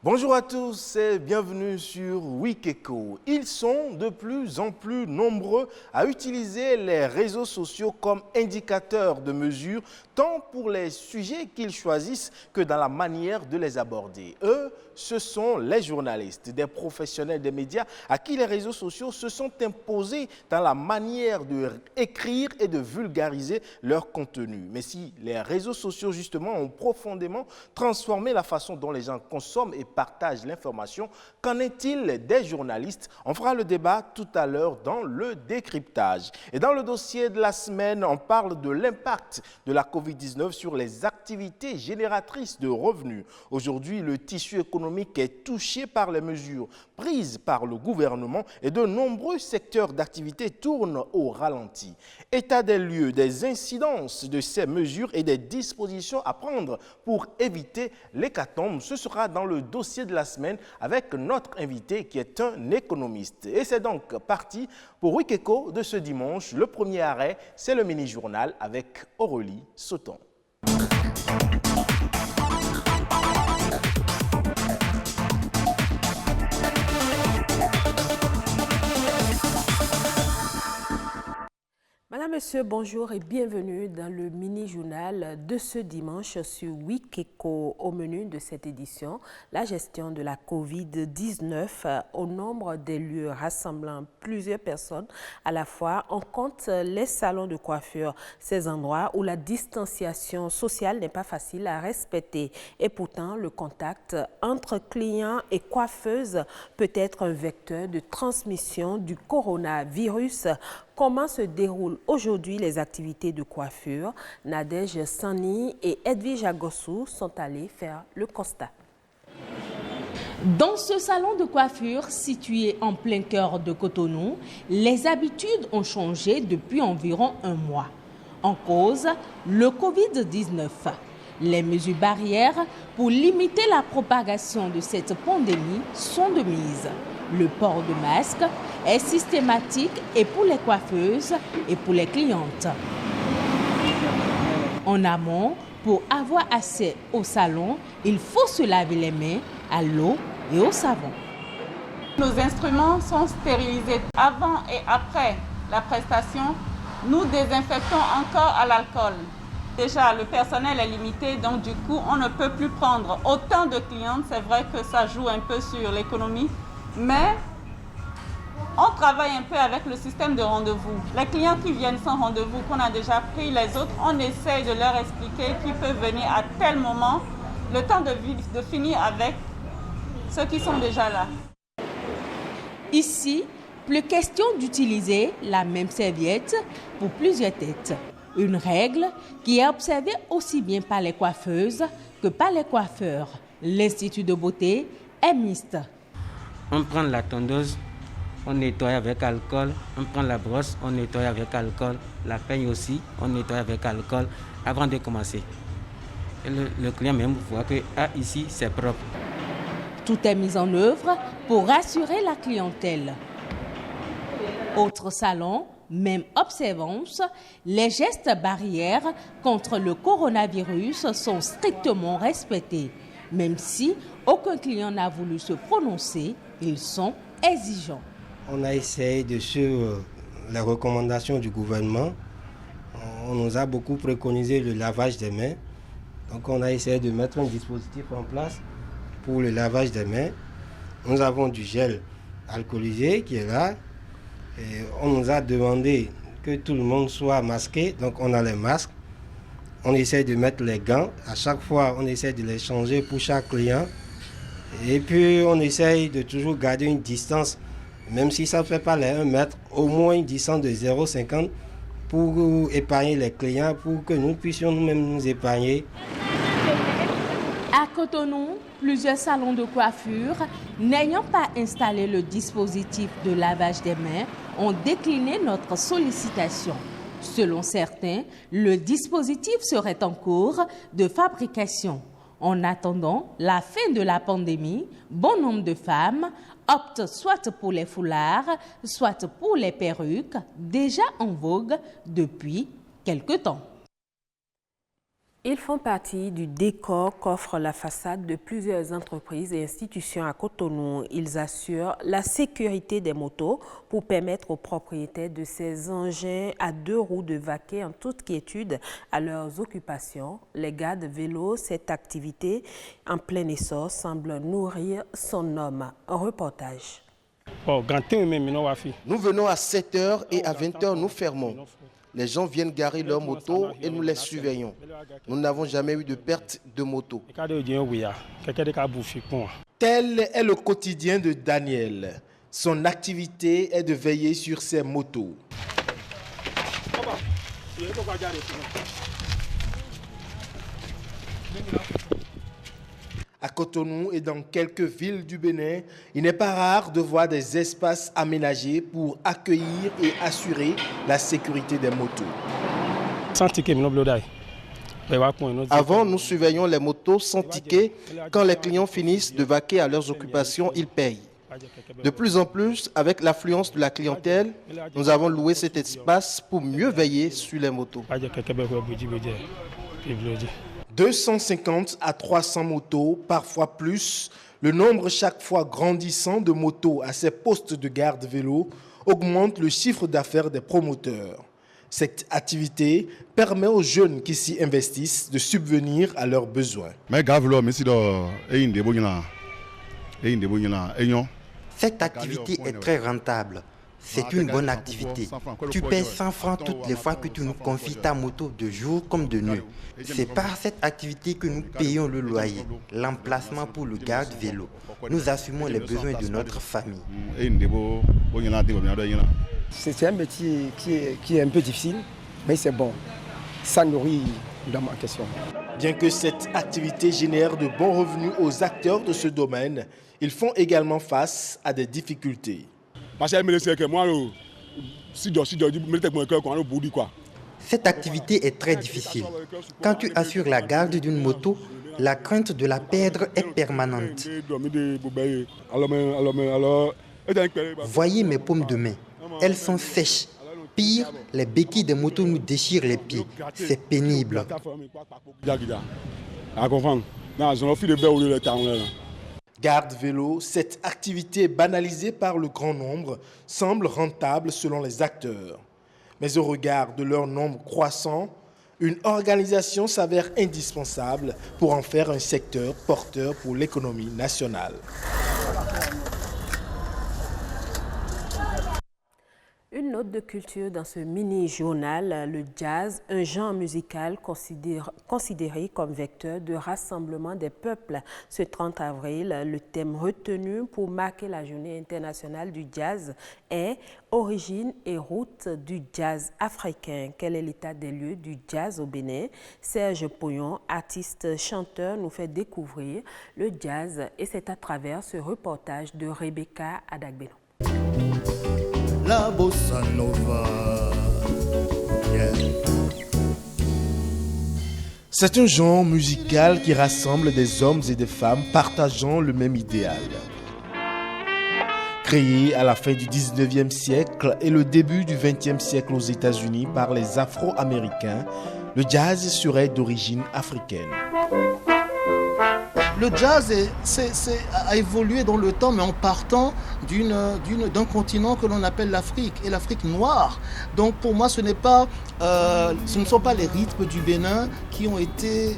Bonjour à tous et bienvenue sur Wikeko. Ils sont de plus en plus nombreux à utiliser les réseaux sociaux comme indicateur de mesure, tant pour les sujets qu'ils choisissent que dans la manière de les aborder. Eux, ce sont les journalistes, des professionnels des médias à qui les réseaux sociaux se sont imposés dans la manière d'écrire et de vulgariser leur contenu. Mais si les réseaux sociaux, justement, ont profondément transformé la façon dont les gens consomment et partagent l'information, qu'en est-il des journalistes? On fera le débat tout à l'heure dans le décryptage. Et dans le dossier de la semaine, on parle de l'impact de la COVID-19 sur les activités génératrices de revenus. Aujourd'hui, le tissu économique est touché par les mesures prises par le gouvernement et de nombreux secteurs d'activité tournent au ralenti. État des lieux, des incidences de ces mesures et des dispositions à prendre pour éviter l'hécatombe, ce sera dans le dossier de la semaine avec notre invité qui est un économiste. Et c'est donc parti pour Wikeko de ce dimanche. Le premier arrêt, c'est le mini-journal avec Aurélie Sauton. Madame, Monsieur, bonjour et bienvenue dans le mini-journal de ce dimanche sur Wikeko. Au menu de cette édition, la gestion de la COVID-19 au nombre des lieux rassemblant plusieurs personnes à la fois. On compte les salons de coiffure, ces endroits où la distanciation sociale n'est pas facile à respecter. Et pourtant, le contact entre clients et coiffeuses peut être un vecteur de transmission du coronavirus. Comment se déroulent aujourd'hui les activités de coiffure? Nadège Sani et Edwige Agossou sont allés faire le constat. Dans ce salon de coiffure situé en plein cœur de Cotonou, les habitudes ont changé depuis environ un mois. En cause, le Covid-19. Les mesures barrières pour limiter la propagation de cette pandémie sont de mise. Le port de masque est systématique et pour les coiffeuses et pour les clientes. En amont, pour avoir accès au salon, il faut se laver les mains à l'eau et au savon. Nos instruments sont stérilisés avant et après la prestation. Nous désinfectons encore à l'alcool. Déjà, le personnel est limité, donc du coup, on ne peut plus prendre autant de clientes. C'est vrai que ça joue un peu sur l'économie, mais on travaille un peu avec le système de rendez-vous. Les clients qui viennent sans rendez-vous, qu'on a déjà pris, les autres, on essaye de leur expliquer qu'ils peuvent venir à tel moment, le temps de finir avec ceux qui sont déjà là. Ici, plus question d'utiliser la même serviette pour plusieurs têtes. Une règle qui est observée aussi bien par les coiffeuses que par les coiffeurs. L'Institut de beauté est mixte. On prend la tondeuse, on nettoie avec alcool. On prend la brosse, on nettoie avec alcool. La peigne aussi, on nettoie avec alcool avant de commencer. Et le client même voit que ici, c'est propre. Tout est mis en œuvre pour rassurer la clientèle. Autre salon, même observance, les gestes barrières contre le coronavirus sont strictement respectés. Même si aucun client n'a voulu se prononcer, ils sont exigeants. On a essayé de suivre les recommandations du gouvernement. On nous a beaucoup préconisé le lavage des mains. Donc on a essayé de mettre un dispositif en place pour le lavage des mains. Nous avons du gel alcoolisé qui est là. Et on nous a demandé que tout le monde soit masqué. Donc on a les masques. On essaie de mettre les gants. À chaque fois, on essaie de les changer pour chaque client. Et puis, on essaye de toujours garder une distance, même si ça ne fait pas les 1 mètre, au moins une distance de 0,50 pour épargner les clients, pour que nous puissions nous-mêmes nous épargner. À Cotonou, plusieurs salons de coiffure, n'ayant pas installé le dispositif de lavage des mains, ont décliné notre sollicitation. Selon certains, le dispositif serait en cours de fabrication. En attendant la fin de la pandémie, bon nombre de femmes optent soit pour les foulards, soit pour les perruques, déjà en vogue depuis quelque temps. Ils font partie du décor qu'offre la façade de plusieurs entreprises et institutions à Cotonou. Ils assurent la sécurité des motos pour permettre aux propriétaires de ces engins à 2 roues de vaquer en toute quiétude à leurs occupations. Les gardes vélos, cette activité en plein essor semble nourrir son homme. Un reportage. Nous venons à 7h et à 20h nous fermons. Les gens viennent garer leurs motos et nous les surveillons. Nous n'avons jamais eu de perte de moto. Tel est le quotidien de Daniel. Son activité est de veiller sur ses motos. À Cotonou et dans quelques villes du Bénin, il n'est pas rare de voir des espaces aménagés pour accueillir et assurer la sécurité des motos. Avant, nous surveillions les motos sans ticket. Quand les clients finissent de vaquer à leurs occupations, ils payent. De plus en plus, avec l'affluence de la clientèle, nous avons loué cet espace pour mieux veiller sur les motos. 250 à 300 motos, parfois plus. Le nombre chaque fois grandissant de motos à ces postes de garde vélo augmente le chiffre d'affaires des promoteurs. Cette activité permet aux jeunes qui s'y investissent de subvenir à leurs besoins. Cette activité est très rentable. C'est une bonne activité. Tu payes 100 francs toutes les fois que tu nous confies ta moto de jour comme de nuit. C'est par cette activité que nous payons le loyer, l'emplacement pour le garde vélo. Nous assumons les besoins de notre famille. C'est un métier qui est un peu difficile, mais c'est bon. Ça nourrit dans ma question. Bien que cette activité génère de bons revenus aux acteurs de ce domaine, ils font également face à des difficultés. Cette activité est très difficile. Quand tu assures la garde d'une moto, la crainte de la perdre est permanente. Voyez mes paumes de main. Elles sont sèches. Pire, les béquilles des motos nous déchirent les pieds. C'est pénible. Garde vélo, cette activité banalisée par le grand nombre semble rentable selon les acteurs. Mais au regard de leur nombre croissant, une organisation s'avère indispensable pour en faire un secteur porteur pour l'économie nationale. Une note de culture dans ce mini-journal, le jazz, un genre musical considéré comme vecteur de rassemblement des peuples. Ce 30 avril, le thème retenu pour marquer la journée internationale du jazz est « Origine et route du jazz africain ». Quel est l'état des lieux du jazz au Bénin? Serge Poyon, artiste-chanteur, nous fait découvrir le jazz et c'est à travers ce reportage de Rebecca Adagbeno. La bossa nova. Yeah. C'est un genre musical qui rassemble des hommes et des femmes partageant le même idéal. Créé à la fin du 19e siècle et le début du 20e siècle aux États-Unis par les Afro-Américains, le jazz serait d'origine africaine. Le jazz a évolué dans le temps, mais en partant d'un continent que l'on appelle l'Afrique, et l'Afrique noire. Donc pour moi, ce ne sont pas les rythmes du Bénin qui ont été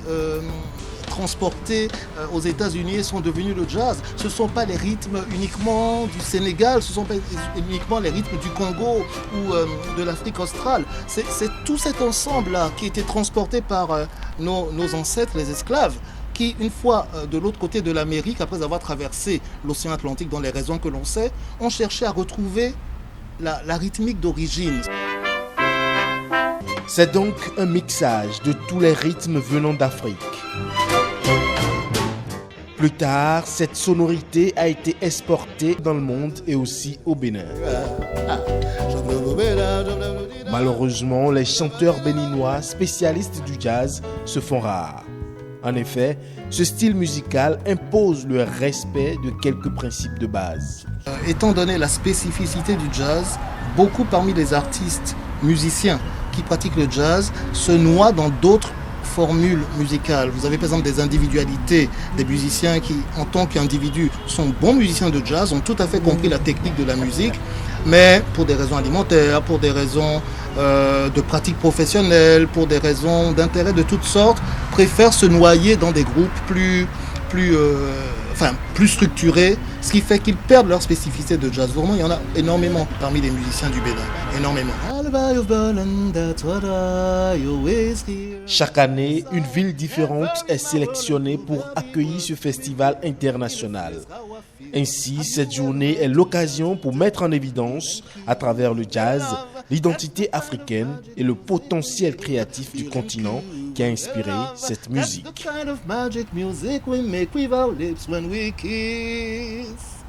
transportés aux États-Unis et sont devenus le jazz. Ce ne sont pas les rythmes uniquement du Sénégal, ce ne sont pas uniquement les rythmes du Congo ou de l'Afrique australe. C'est tout cet ensemble-là qui a été transporté par nos ancêtres, les esclaves, qui, une fois de l'autre côté de l'Amérique, après avoir traversé l'océan Atlantique dans les raisons que l'on sait, ont cherché à retrouver la rythmique d'origine. C'est donc un mixage de tous les rythmes venant d'Afrique. Plus tard, cette sonorité a été exportée dans le monde et aussi au Bénin. Malheureusement, les chanteurs béninois spécialistes du jazz se font rares. En effet, ce style musical impose le respect de quelques principes de base. Étant donné la spécificité du jazz, beaucoup parmi les artistes musiciens qui pratiquent le jazz se noient dans d'autres formules musicales. Vous avez par exemple des individualités, des musiciens qui, en tant qu'individus, sont bons musiciens de jazz, ont tout à fait compris la technique de la musique, mais pour des raisons alimentaires, pour des raisons de pratique professionnelle, pour des raisons d'intérêt de toutes sortes, préfèrent se noyer dans des groupes plus structurés, ce qui fait qu'ils perdent leur spécificité de jazz. Vraiment, il y en a énormément parmi les musiciens du Bénin, énormément. Chaque année, une ville différente est sélectionnée pour accueillir ce festival international. Ainsi, cette journée est l'occasion pour mettre en évidence, à travers le jazz, l'identité africaine et le potentiel créatif du continent qui a inspiré cette musique.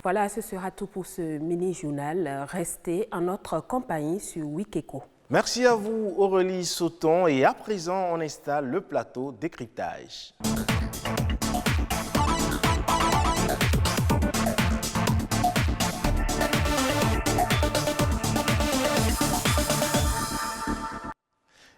Voilà, ce sera tout pour ce mini-journal. Restez en notre compagnie sur Wikeko. Merci à vous, Aurélie Sauton. Et à présent, on installe le plateau décryptage.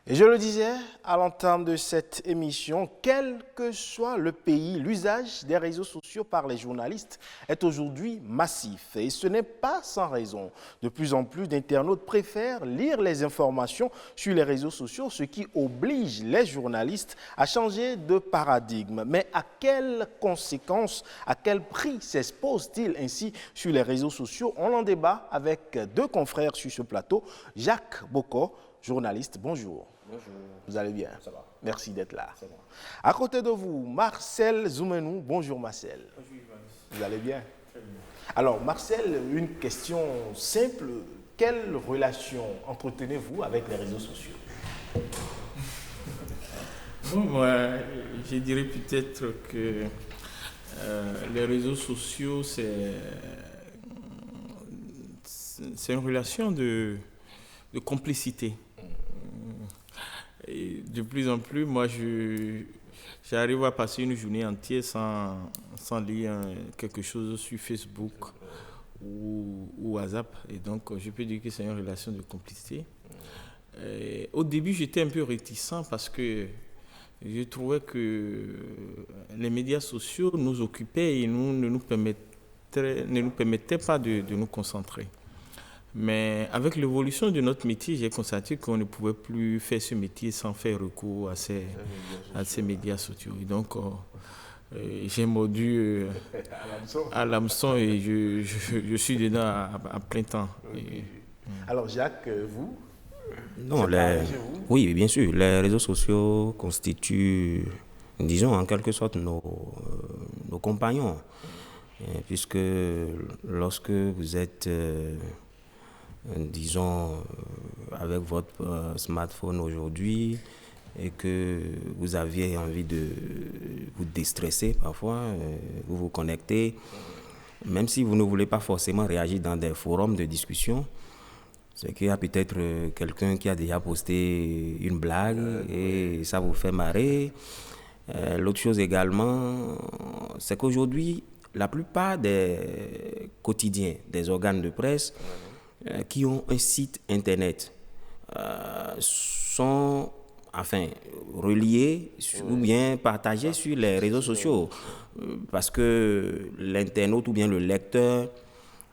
Et je le disais à l'entame de cette émission, quel que soit le pays, l'usage des réseaux sociaux par les journalistes est aujourd'hui massif. Et ce n'est pas sans raison. De plus en plus d'internautes préfèrent lire les informations sur les réseaux sociaux, ce qui oblige les journalistes à changer de paradigme. Mais à quelles conséquences, à quel prix s'expose-t-il ainsi sur les réseaux sociaux? On en débat avec deux confrères sur ce plateau. Jacques Boko, journaliste, bonjour. Bonjour. Vous allez bien? Ça va. Merci d'être là. Ça va. À côté de vous, Marcel Zoumenou. Bonjour Marcel. Bonjour Ivan. Vous allez bien? Très bien. Alors Marcel, une question simple. Quelle relation entretenez-vous avec les réseaux sociaux? Bon, moi, je dirais peut-être que les réseaux sociaux, c'est une relation de complicité. Et de plus en plus, moi, j'arrive à passer une journée entière sans lire quelque chose sur Facebook ou WhatsApp. Et donc, je peux dire que c'est une relation de complicité. Et au début, j'étais un peu réticent parce que je trouvais que les médias sociaux nous occupaient et ne nous permettaient pas de nous concentrer. Mais avec l'évolution de notre métier, j'ai constaté qu'on ne pouvait plus faire ce métier sans faire recours à ces médias sociaux. Et donc, j'ai mordu à l'hameçon et je suis dedans à plein temps. Okay. Alors Jacques, vous? Non, oui, bien sûr. Les réseaux sociaux constituent, disons, en quelque sorte nos compagnons. Puisque lorsque vous êtes... disons, avec votre smartphone aujourd'hui et que vous aviez envie de vous déstresser parfois, vous vous connectez, même si vous ne voulez pas forcément réagir dans des forums de discussion, c'est qu'il y a peut-être quelqu'un qui a déjà posté une blague et ça vous fait marrer. L'autre chose également, c'est qu'aujourd'hui, la plupart des quotidiens, des organes de presse, qui ont un site internet sont reliés ou bien partagés sur les réseaux sociaux parce que l'internaute ou bien le lecteur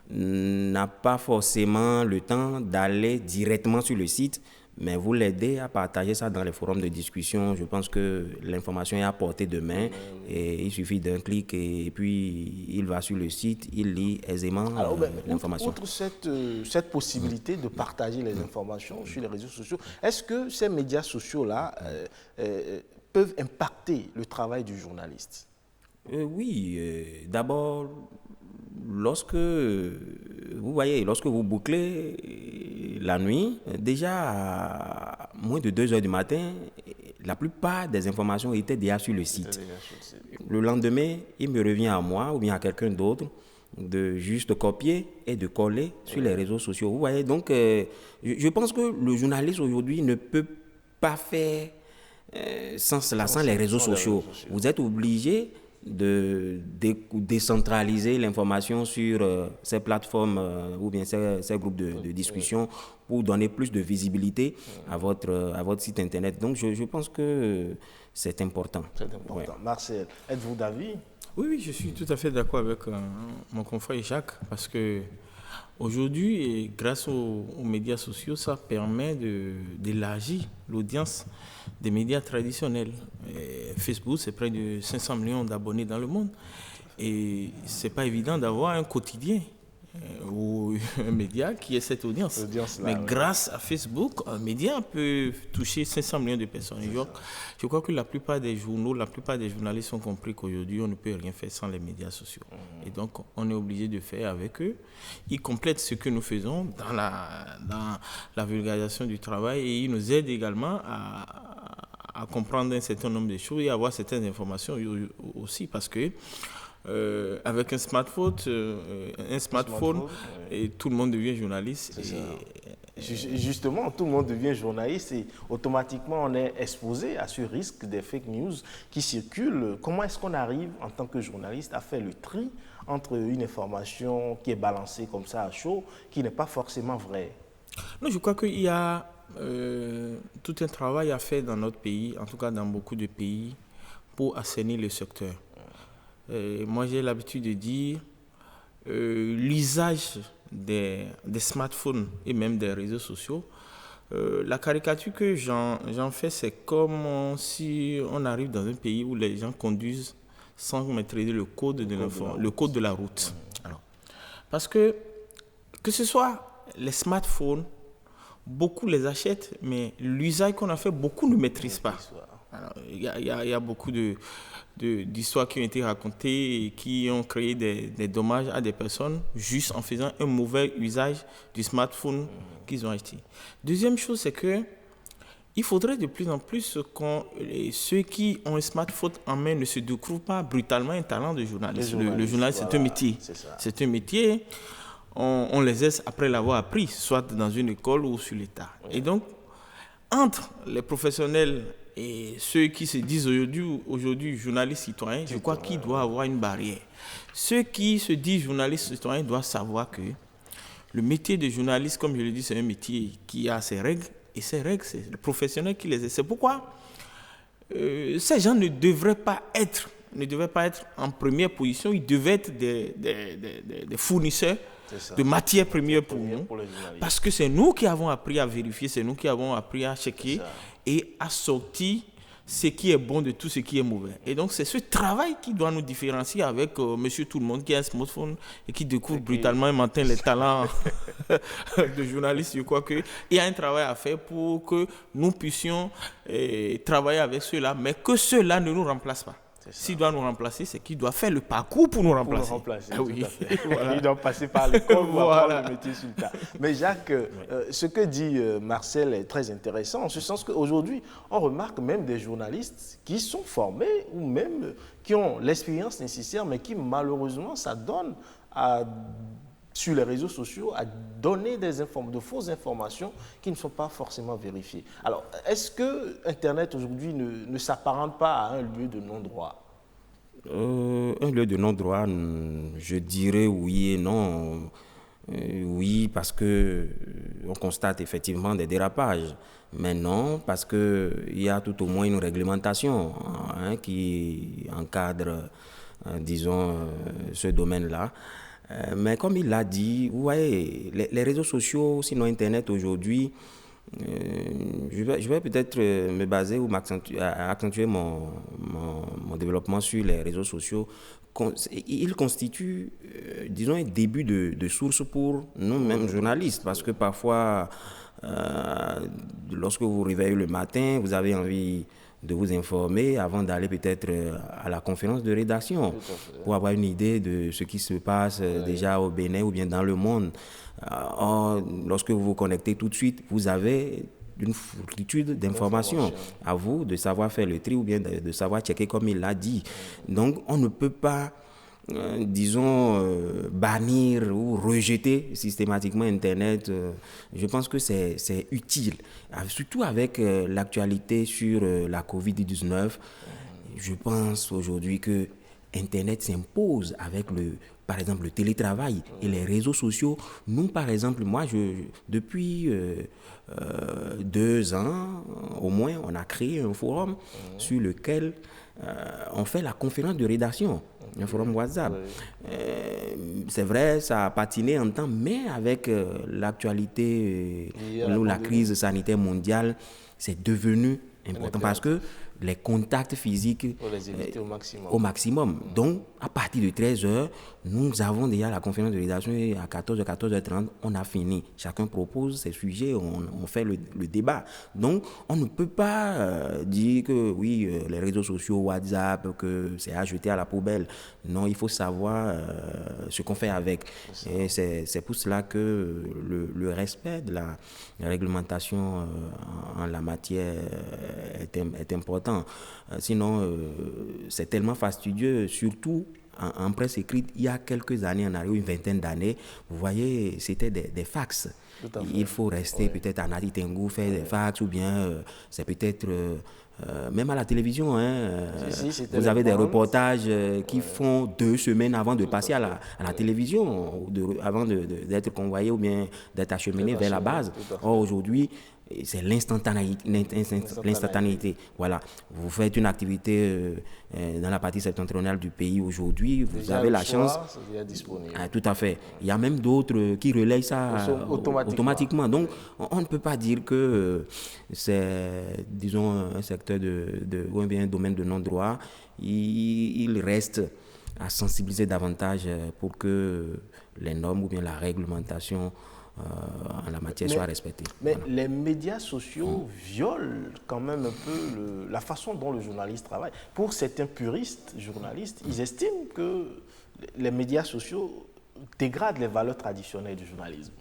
n'a pas forcément le temps d'aller directement sur le site, mais vous l'aidez à partager ça dans les forums de discussion. Je pense que l'information est à portée de main et il suffit d'un clic et puis il va sur le site, il lit aisément l'information. Outre cette possibilité de partager les informations sur les réseaux sociaux, est-ce que ces médias sociaux-là peuvent impacter le travail du journaliste? Oui, d'abord, lorsque vous bouclez la nuit, déjà à moins de 2 heures du matin, la plupart des informations étaient déjà sur le site. Le lendemain, il me revient à moi ou bien à quelqu'un d'autre de juste copier et de coller sur les réseaux sociaux. Vous voyez, donc je pense que le journaliste aujourd'hui ne peut pas faire sans les réseaux sociaux. Vous êtes obligé décentraliser l'information sur ces plateformes ou bien ces groupes de discussion pour donner plus de visibilité à votre site internet. Donc je pense que c'est important. C'est important. Ouais. Marcel, êtes-vous d'avis? Oui, je suis tout à fait d'accord avec mon confrère Jacques, parce que aujourd'hui, grâce aux médias sociaux, ça permet d'élargir l'audience des médias traditionnels. Et Facebook, c'est près de 500 millions d'abonnés dans le monde. Et ce n'est pas évident d'avoir un quotidien ou un média qui ait cette audience. Mais grâce à Facebook, un média peut toucher 500 millions de personnes. Je crois que la plupart des journaux, la plupart des journalistes ont compris qu'aujourd'hui, on ne peut rien faire sans les médias sociaux. Et donc, on est obligé de faire avec eux. Ils complètent ce que nous faisons dans la vulgarisation du travail et ils nous aident également à comprendre un certain nombre de choses et à avoir certaines informations aussi, parce que avec un smartphone, et tout le monde devient journaliste. Justement, tout le monde devient journaliste et automatiquement on est exposé à ce risque des fake news qui circulent. Comment est-ce qu'on arrive en tant que journaliste à faire le tri entre une information qui est balancée comme ça à chaud, qui n'est pas forcément vraie? Non, je crois qu'il y a tout un travail à faire dans notre pays, en tout cas dans beaucoup de pays, pour assainir le secteur. Moi, j'ai l'habitude de dire l'usage des smartphones et même des réseaux sociaux. La caricature que j'en fais, c'est comme si on arrive dans un pays où les gens conduisent sans maîtriser le code de la route. Alors, parce que ce soit les smartphones, beaucoup les achètent, mais l'usage qu'on a fait, beaucoup ne maîtrisent pas. Il y a beaucoup d'histoires qui ont été racontées et qui ont créé des dommages à des personnes juste en faisant un mauvais usage du smartphone qu'ils ont acheté. Deuxième chose, c'est que il faudrait de plus en plus que ceux qui ont un smartphone en main ne se découvrent pas brutalement un talent de journaliste. Le journaliste, voilà, c'est un métier. C'est un métier. On les aide après l'avoir appris, soit dans une école ou sur l'État. Et donc, entre les professionnels et ceux qui se disent aujourd'hui journalistes citoyens, je crois qu'il doit y avoir une barrière. Ceux qui se disent journalistes citoyens doivent savoir que le métier de journaliste, comme je le dis, c'est un métier qui a ses règles. Et ces règles, c'est le professionnel qui les aide. C'est pourquoi ces gens ne devraient pas être en première position. Ils devaient être des fournisseurs de matières premières pour nous. Parce que c'est nous qui avons appris à vérifier, c'est nous qui avons appris à checker et à sortir ce qui est bon de tout ce qui est mauvais. Et donc, c'est ce travail qui doit nous différencier avec monsieur tout le monde qui a un smartphone et qui découvre brutalement un matin les talents de journaliste. Je crois qu'il y a un travail à faire pour que nous puissions travailler avec ceux-là, mais que ceux-là ne nous remplacent pas. S'il doit nous remplacer, c'est qu'il doit faire le parcours pour nous remplacer. Oui. Voilà. Il doit passer par l'école pour avoir le métier sur le tas. Mais Jacques, ce que dit Marcel est très intéressant, en ce sens qu'aujourd'hui, on remarque même des journalistes qui sont formés ou même qui ont l'expérience nécessaire, mais qui malheureusement s'adonnent sur les réseaux sociaux à donner de fausses informations qui ne sont pas forcément vérifiées. Alors, est-ce que Internet aujourd'hui ne s'apparente pas à un lieu de non-droit? Un lieu de non-droit, je dirais oui et non. Oui, parce qu'on constate effectivement des dérapages. Mais non, parce qu'il y a tout au moins une réglementation qui encadre, disons, ce domaine-là. Mais comme il l'a dit, vous voyez, les réseaux sociaux, sinon Internet aujourd'hui, je vais peut-être me baser ou accentuer mon développement sur les réseaux sociaux. Il constitue, disons, un début de source pour nous-mêmes journalistes, parce que parfois, lorsque vous vous réveillez le matin, vous avez envie de vous informer avant d'aller peut-être à la conférence de rédaction pour avoir une idée de ce qui se passe déjà au Bénin ou bien dans le monde. Lorsque vous vous connectez tout de suite, vous avez une foultitude d'informations. À vous de savoir faire le tri ou bien de savoir checker comme il l'a dit. Donc on ne peut pas, disons, bannir ou rejeter systématiquement Internet. Je pense que c'est utile, surtout avec l'actualité sur la Covid-19. Je pense aujourd'hui que Internet s'impose avec par exemple, le télétravail et les réseaux sociaux. Nous, par exemple, moi, depuis 2 ans, au moins, on a créé un forum sur lequel on fait la conférence de rédaction, un forum WhatsApp. C'est vrai, ça a patiné en temps, mais avec l'actualité, la crise sanitaire mondiale, c'est devenu important parce que les contacts physiques au maximum. Donc, à partir de 13h, nous avons déjà la conférence de rédaction et à 14h, 14h30, on a fini. Chacun propose ses sujets, on fait le débat. Donc, on ne peut pas dire que oui, les réseaux sociaux, WhatsApp, que c'est à jeter à la poubelle. Non, il faut savoir ce qu'on fait avec. Et c'est pour cela que le respect de la réglementation en la matière est important. Sinon, c'est tellement fastidieux, surtout en presse écrite. Il y a quelques années, en arrière, une vingtaine d'années, vous voyez, c'était des fax. Il faut rester peut-être à Nadi Tengu, faire des fax, ou bien c'est peut-être... même à la télévision, vous avez des reportages qui font 2 semaines avant de passer à la télévision, avant d'être convoyé ou bien d'être acheminé vers la base. Or, aujourd'hui, c'est l'instantanéité. Voilà. Vous faites une activité dans la partie septentrionale du pays aujourd'hui, vous avez la chance. Tout à fait. Il y a même d'autres qui relayent ça automatiquement. Donc, on ne peut pas dire que c'est, disons, un secteur ou bien un domaine de non-droit. Il reste à sensibiliser davantage pour que les normes ou bien la réglementation en la matière soit respectée. Mais les médias sociaux violent quand même un peu la façon dont le journaliste travaille. Pour certains puristes journalistes, ils estiment que les médias sociaux dégradent les valeurs traditionnelles du journalisme.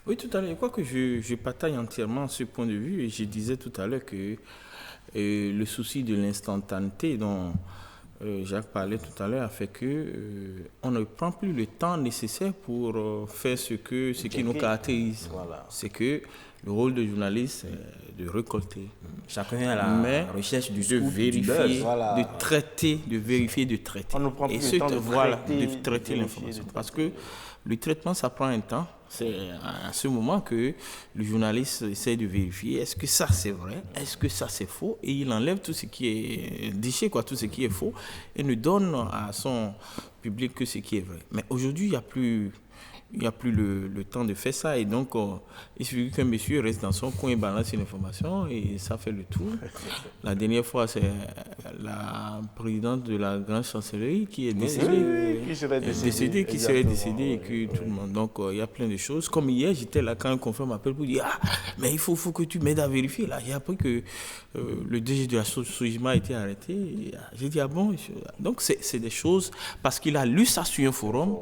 Oui, tout à l'heure, je crois que je partage entièrement ce point de vue et je disais tout à l'heure que le souci de l'instantanéité dont Jacques parlait tout à l'heure a fait que on ne prend plus le temps nécessaire pour faire ce qui nous caractérise. Voilà. C'est que le rôle de journaliste, c'est de récolter. Chacun est à la recherche du scoop, de vérifier, du buzz. Voilà. De traiter, de vérifier, de traiter. On ne prend plus le temps de traiter l'information. Parce que le traitement, ça prend un temps. C'est à ce moment que le journaliste essaie de vérifier est-ce que ça c'est vrai, est-ce que ça c'est faux, et il enlève tout ce qui est déchet, tout ce qui est faux, et ne donne à son public que ce qui est vrai. Mais aujourd'hui, il n'y a plus le temps de faire ça, et donc il suffit qu'un monsieur reste dans son coin et balance une information et ça fait le tour. La dernière fois, c'est la présidente de la grande chancellerie qui est décédée, qui serait décédée et que tout le monde. Donc il y a plein de choses. Comme hier, j'étais là quand un confrère m'appelle pour dire mais il faut que tu m'aides à vérifier. Là, j'ai appris que le DG de la Sojima a été arrêté. J'ai dit bon. Donc c'est des choses parce qu'il a lu ça sur un forum.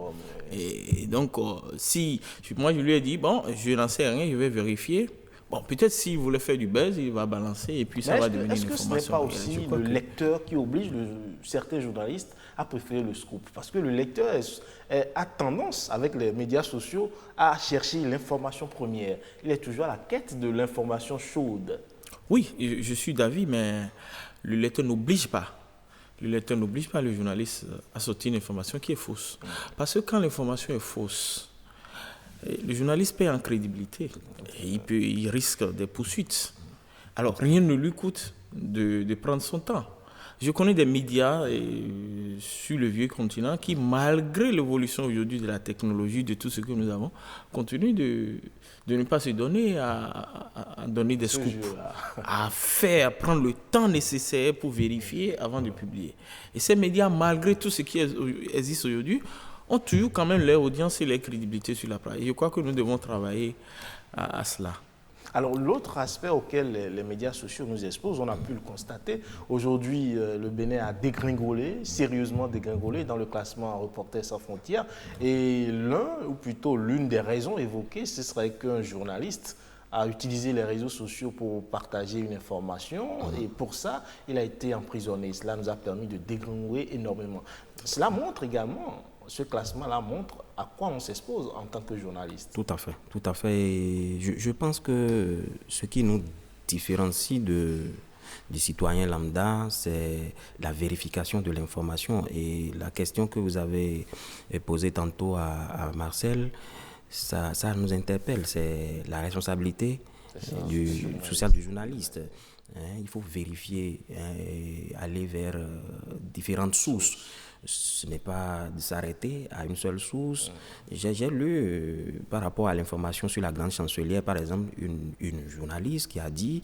Et donc, moi je lui ai dit, je n'en sais rien, je vais vérifier. Bon, peut-être s'il voulait faire du buzz, il va balancer et puis ça va devenir une information. Est-ce que ce n'est pas aussi le lecteur qui oblige certains journalistes à préférer le scoop? Parce que le lecteur a tendance, avec les médias sociaux, à chercher l'information première. Il est toujours à la quête de l'information chaude. Oui, je suis d'avis, mais le lecteur n'oblige pas. Le lecteur n'oblige pas le journaliste à sortir une information qui est fausse. Parce que quand l'information est fausse, le journaliste perd en crédibilité et il risque des poursuites. Alors, rien ne lui coûte de prendre son temps. Je connais des médias sur le vieux continent qui, malgré l'évolution aujourd'hui de la technologie, de tout ce que nous avons, continuent de ne pas se donner à donner des scoops, à prendre le temps nécessaire pour vérifier avant de publier. Et ces médias, malgré tout ce qui existe aujourd'hui, ont toujours quand même leur audience et leur crédibilité sur la place. Et je crois que nous devons travailler à cela. Alors, l'autre aspect auquel les médias sociaux nous exposent, on a pu le constater. Aujourd'hui, le Bénin a dégringolé, sérieusement dégringolé dans le classement Reporters sans frontières. Et l'une des raisons évoquées, ce serait qu'un journaliste a utilisé les réseaux sociaux pour partager une information. Et pour ça, il a été emprisonné. Cela nous a permis de dégringoler énormément. Cela montre également... Ce classement-là montre à quoi on s'expose en tant que journaliste. Tout à fait, tout à fait. Et je pense que ce qui nous différencie du citoyen lambda, c'est la vérification de l'information. Et la question que vous avez posée tantôt à Marcel, ça nous interpelle, c'est la responsabilité sociale du journaliste. Il faut vérifier, aller vers différentes sources. Ce n'est pas de s'arrêter à une seule source. J'ai lu, par rapport à l'information sur la grande chancelière, par exemple, une journaliste qui a dit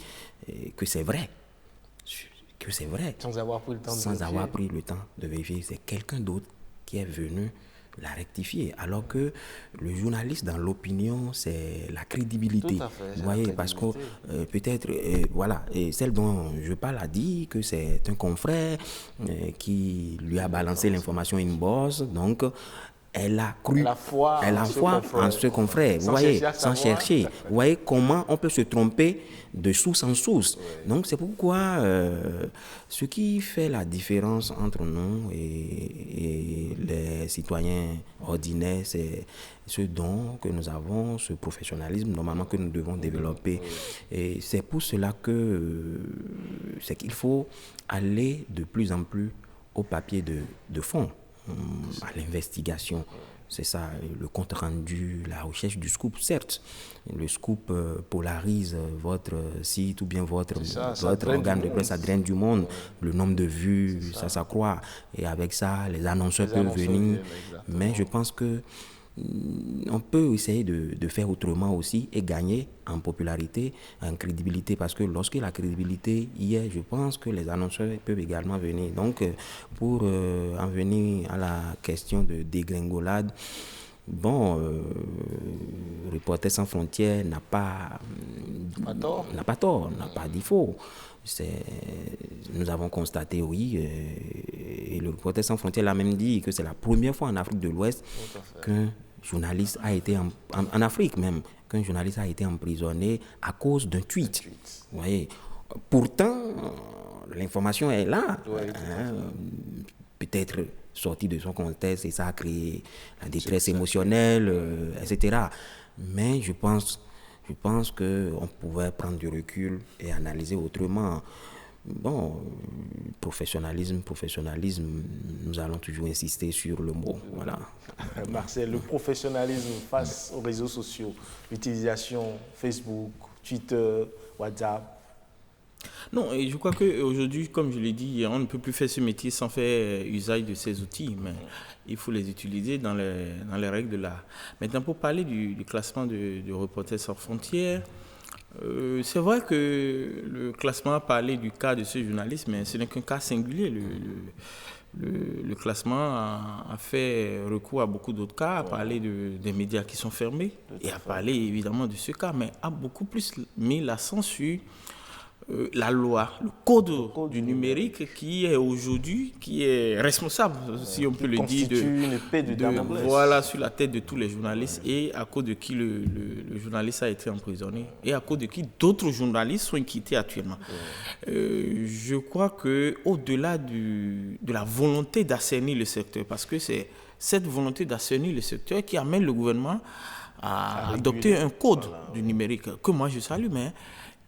que c'est vrai. Sans avoir pris le temps de vérifier. C'est quelqu'un d'autre qui est venu la rectifier, alors que le journaliste dans l'opinion, c'est la crédibilité. Tout à fait, vous voyez, parce que peut-être, voilà, et celle dont je parle a dit que c'est un confrère qui lui a balancé l'information inbox, donc elle a cru, elle a foi en ce confrère, vous voyez, sans chercher. Vous voyez comment on peut se tromper de source en source. Donc c'est pourquoi ce qui fait la différence entre nous et les citoyens ordinaires, c'est ce don que nous avons, ce professionnalisme normalement que nous devons développer. Et c'est pour cela que c'est qu'il faut aller de plus en plus au papier de fond, à l'investigation. C'est ça, le compte rendu, la recherche du scoop, certes. Le scoop polarise votre site ou bien votre organe de presse, ça draine du monde. Le nombre de vues, ça s'accroît. Et avec ça, les annonceurs peuvent venir. Mais je pense que on peut essayer de faire autrement aussi et gagner en popularité, en crédibilité, parce que lorsque la crédibilité y est, je pense que les annonceurs peuvent également venir. Donc, pour en venir à la question de dégringolade, bon, Reporters sans frontières n'a pas tort, n'a pas dit faux. Nous avons constaté, oui, et le Reporters sans frontières l'a même dit que c'est la première fois en Afrique de l'Ouest qu'un journaliste a été en Afrique même, qu'un journaliste a été emprisonné à cause d'un tweet. Vous voyez. Pourtant, l'information est là, peut-être sortie de son contexte, et ça a créé la détresse émotionnelle, etc. Mais je pense qu'on pouvait prendre du recul et analyser autrement. Bon, professionnalisme, nous allons toujours insister sur le mot. Voilà. Marcel, le professionnalisme face aux réseaux sociaux, l'utilisation Facebook, Twitter, WhatsApp. Non, et je crois qu'aujourd'hui, comme je l'ai dit, on ne peut plus faire ce métier sans faire usage de ces outils, mais il faut les utiliser dans les règles de l'art. Maintenant, pour parler du classement de Reporters sans frontières, c'est vrai que le classement a parlé du cas de ce journaliste, mais ce n'est qu'un cas singulier. Le classement a fait recours à beaucoup d'autres cas, a parlé des médias qui sont fermés et a parlé évidemment de ce cas, mais a beaucoup plus mis l'accent sur la loi, le code du numérique qui est aujourd'hui, qui est responsable, si on peut le dire, voilà, sur la tête de tous les journalistes et à cause de qui le journaliste a été emprisonné et à cause de qui d'autres journalistes sont inquiétés actuellement. Je crois qu'au-delà de la volonté d'assainir le secteur, parce que c'est cette volonté d'assainir le secteur qui amène le gouvernement à adopter un code du numérique que moi je salue, mais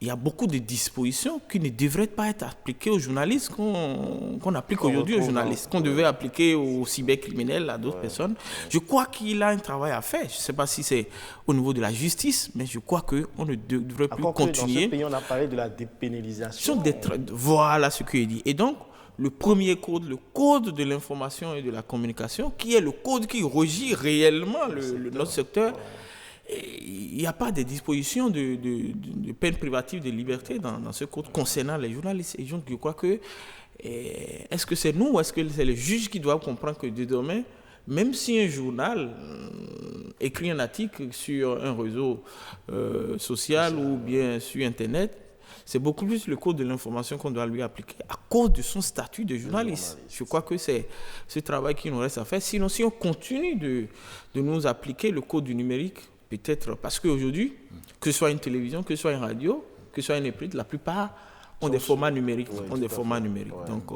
il y a beaucoup de dispositions qui ne devraient pas être appliquées aux journalistes qu'on applique aujourd'hui aux journalistes, qu'on devait appliquer aux cybercriminels, à d'autres personnes. Je crois qu'il a un travail à faire. Je ne sais pas si c'est au niveau de la justice, mais je crois qu'on ne devrait plus continuer. Dans ce pays, on a parlé de la dépénalisation. Voilà ce que je dis. Et donc, le premier code, le code de l'information et de la communication, qui est le code qui régit réellement notre secteur, il n'y a pas de disposition de peine privative de liberté dans ce code concernant les journalistes. Et donc, je crois que, est-ce que c'est nous ou est-ce que c'est les juges qui doivent comprendre que désormais, même si un journal écrit un article sur un réseau social ou bien sur Internet, c'est beaucoup plus le code de l'information qu'on doit lui appliquer à cause de son statut de journaliste. Je crois que c'est ce travail qu'il nous reste à faire. Sinon, si on continue de nous appliquer le code du numérique, peut-être parce qu'aujourd'hui, que ce soit une télévision, que ce soit une radio, que ce soit une éprite, la plupart ont des formats numériques. Donc,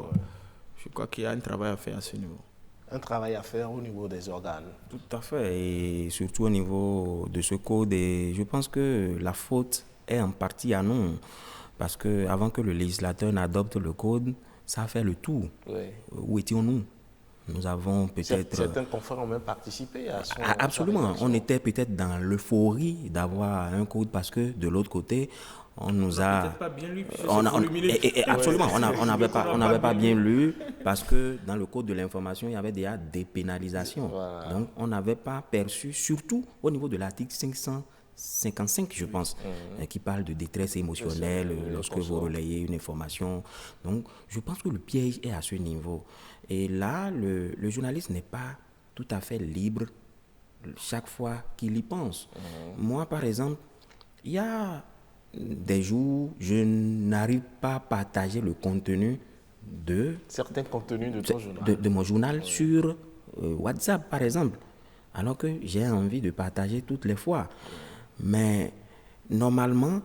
je crois qu'il y a un travail à faire à ce niveau. Un travail à faire au niveau des organes. Tout à fait, et surtout au niveau de ce code. Et je pense que la faute est en partie à nous. Parce qu'avant que le législateur n'adopte le code, ça a fait le tour. Oui. Où étions-nous? Nous avons peut-être... Certains confrères ont même participé à son... Absolument. On était peut-être dans l'euphorie d'avoir un code parce que de l'autre côté, on nous a... peut-être pas bien lu. Absolument. On n'avait pas bien lu parce que dans le code de l'information, il y avait déjà des pénalisations. Voilà. Donc, on n'avait pas perçu, surtout au niveau de l'article 555, je pense, qui parle de détresse émotionnelle lorsque vous relayez une information. Donc, je pense que le piège est à ce niveau. Et là, le journaliste n'est pas tout à fait libre chaque fois qu'il y pense. Moi, par exemple, il y a des jours, je n'arrive pas à partager le contenu de... Certains contenus de ton journal. De mon journal sur WhatsApp, par exemple. Alors que j'ai envie de partager toutes les fois. Mais normalement,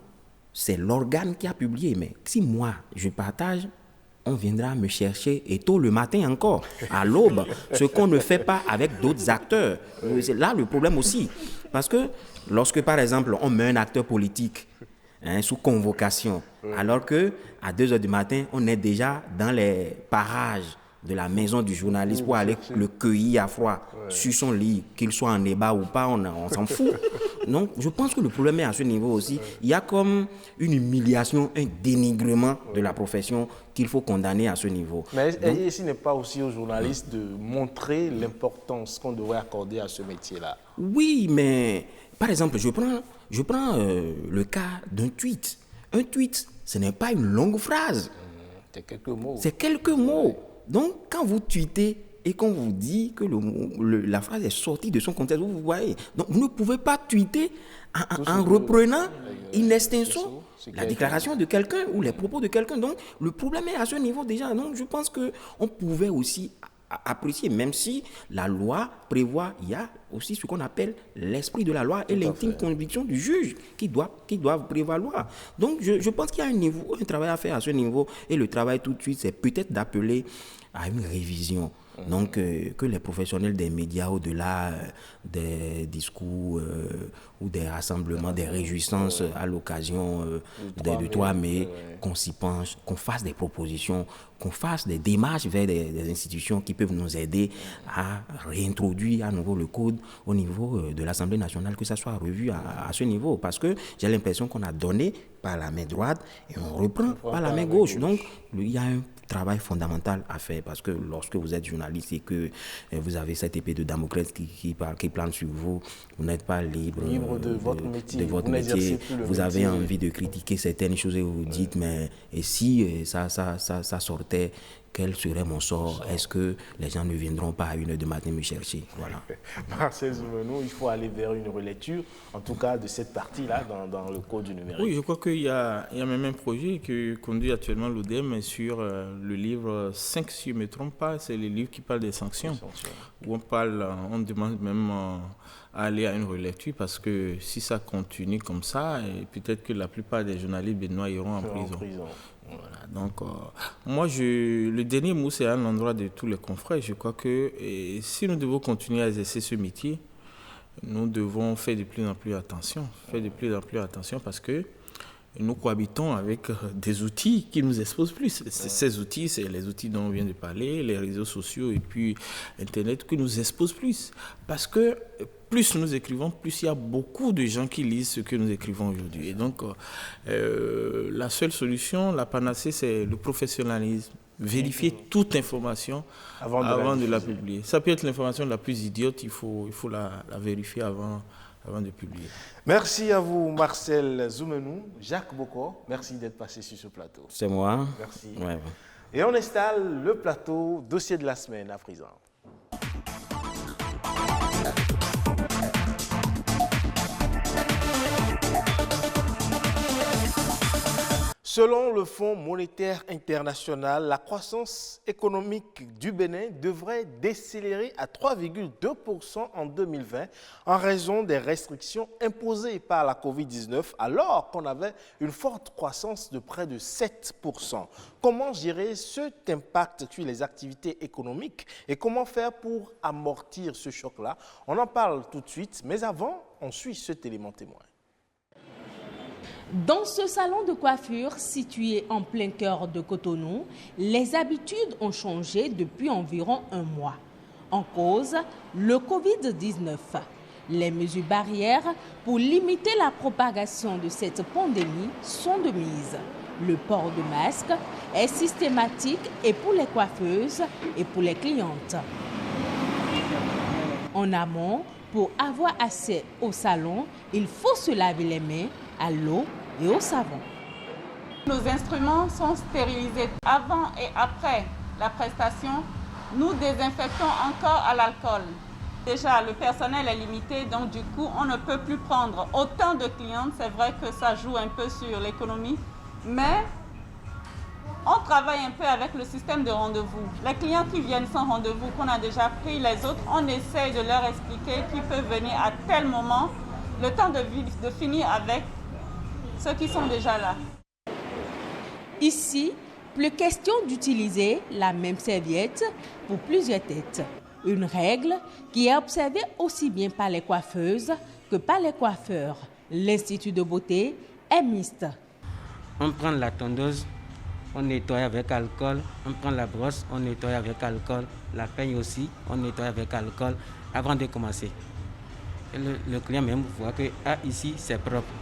c'est l'organe qui a publié. Mais si moi, je partage, on viendra me chercher et tôt le matin encore, à l'aube, ce qu'on ne fait pas avec d'autres acteurs. C'est là le problème aussi. Parce que lorsque, par exemple, on met un acteur politique sous convocation, alors qu'à 2 h du matin, on est déjà dans les parages de la maison du journaliste pour aller le cueillir à froid sur son lit, qu'il soit en débat ou pas, on s'en fout. Donc, je pense que le problème est à ce niveau aussi. Il y a comme une humiliation, un dénigrement de la profession qu'il faut condamner à ce niveau. Mais ici n'est pas aussi aux journalistes de montrer l'importance qu'on devrait accorder à ce métier-là? Oui, mais par exemple, je prends le cas d'un tweet. Un tweet, ce n'est pas une longue phrase. C'est quelques mots. C'est quelques mots. Donc, quand vous tweetez et qu'on vous dit que la phrase est sortie de son contexte, vous voyez. Donc, vous ne pouvez pas tweeter en reprenant in extenso la déclaration de quelqu'un ou les propos de quelqu'un. Donc, le problème est à ce niveau déjà. Donc, je pense qu'on pouvait aussi apprécier, même si la loi prévoit, il y a aussi ce qu'on appelle l'esprit de la loi et l'intime conviction du juge qui doivent prévaloir. Donc, je pense qu'il y a un travail à faire à ce niveau et le travail tout de suite, c'est peut-être d'appeler à une révision. Donc, que les professionnels des médias, au-delà des discours ou des rassemblements, des réjouissances à l'occasion du 3 mai, qu'on s'y penche, qu'on fasse des propositions, qu'on fasse des démarches vers des institutions qui peuvent nous aider à réintroduire à nouveau le code au niveau de l'Assemblée nationale, que ça soit revu à ce niveau. Parce que j'ai l'impression qu'on a donné par la main droite et on reprend par la main gauche. Donc, il y a un travail fondamental à faire parce que lorsque vous êtes journaliste et que vous avez cette épée de Damoclès qui plane sur vous, vous n'êtes pas libre de votre métier. Vous avez envie de critiquer certaines choses et vous vous dites, mais et si ça sortait, quel serait mon sort? Est-ce que les gens ne viendront pas à 1 h du matin me chercher? Voilà. Marcel Zoumenou, il faut aller vers une relecture, en tout cas de cette partie-là dans le code du numérique. Oui, je crois qu'il y a même un projet que conduit actuellement l'ODEM sur le livre 5, si je ne me trompe pas, c'est le livre qui parle des sanctions. Où on demande même à aller à une relecture parce que si ça continue comme ça, peut-être que la plupart des journalistes béninois iront en prison. Voilà, donc, moi, le dernier mot, c'est à l'endroit de tous les confrères. Je crois que si nous devons continuer à exercer ce métier, nous devons faire de plus en plus attention. Parce que nous cohabitons avec des outils qui nous exposent plus. Ces outils, c'est les outils dont on vient de parler, les réseaux sociaux et puis Internet qui nous exposent plus. Parce que plus nous écrivons, plus il y a beaucoup de gens qui lisent ce que nous écrivons aujourd'hui. Et donc, la seule solution, la panacée, c'est le professionnalisme. Vérifier toute information avant de la publier. Ça peut être l'information la plus idiote, il faut la vérifier avant de publier. Merci à vous, Marcel Zoumenou. Jacques Boko, merci d'être passé sur ce plateau. C'est moi. Merci. Ouais. Et on installe le plateau dossier de la semaine à présent. Selon le Fonds monétaire international, la croissance économique du Bénin devrait décélérer à 3,2% en 2020 en raison des restrictions imposées par la Covid-19 alors qu'on avait une forte croissance de près de 7%. Comment gérer cet impact sur les activités économiques et comment faire pour amortir ce choc-là? On en parle tout de suite, mais avant, on suit cet élément témoin. Dans ce salon de coiffure situé en plein cœur de Cotonou, les habitudes ont changé depuis environ un mois. En cause, le Covid-19. Les mesures barrières pour limiter la propagation de cette pandémie sont de mise. Le port de masque est systématique et pour les coiffeuses et pour les clientes. En amont, pour avoir accès au salon, il faut se laver les mains à l'eau et au savon. Nos instruments sont stérilisés avant et après la prestation. Nous désinfectons encore à l'alcool. Déjà, le personnel est limité, donc du coup, on ne peut plus prendre autant de clientes. C'est vrai que ça joue un peu sur l'économie, mais on travaille un peu avec le système de rendez-vous. Les clients qui viennent sans rendez-vous, qu'on a déjà pris, les autres, on essaye de leur expliquer qu'ils peuvent venir à tel moment, le temps de finir avec ceux qui sont déjà là. Ici, plus question d'utiliser la même serviette pour plusieurs têtes. Une règle qui est observée aussi bien par les coiffeuses que par les coiffeurs. L'Institut de beauté est mixte. On prend la tondeuse, on nettoie avec alcool. On prend la brosse, on nettoie avec alcool. La peigne aussi, on nettoie avec alcool avant de commencer. Et le client même voit que ici, c'est propre.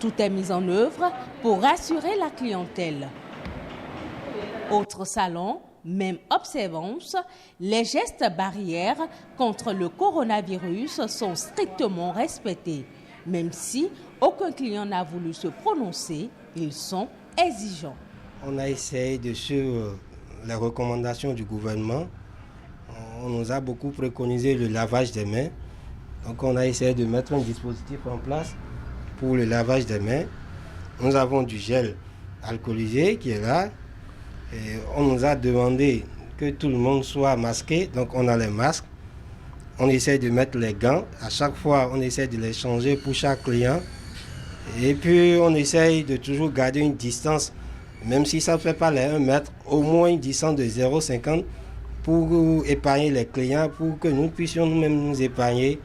Tout est mis en œuvre pour rassurer la clientèle. Autre salon, même observance, les gestes barrières contre le coronavirus sont strictement respectés. Même si aucun client n'a voulu se prononcer, ils sont exigeants. On a essayé de suivre les recommandations du gouvernement. On nous a beaucoup préconisé le lavage des mains. Donc on a essayé de mettre un dispositif en place pour le lavage des mains. Nous avons du gel alcoolisé qui est là. Et on nous a demandé que tout le monde soit masqué, donc on a les masques. On essaie de mettre les gants. À chaque fois, on essaie de les changer pour chaque client. Et puis, on essaye de toujours garder une distance, même si ça ne fait pas les 1 mètre, au moins une distance de 0,50 pour épargner les clients, pour que nous puissions nous-mêmes nous épargner.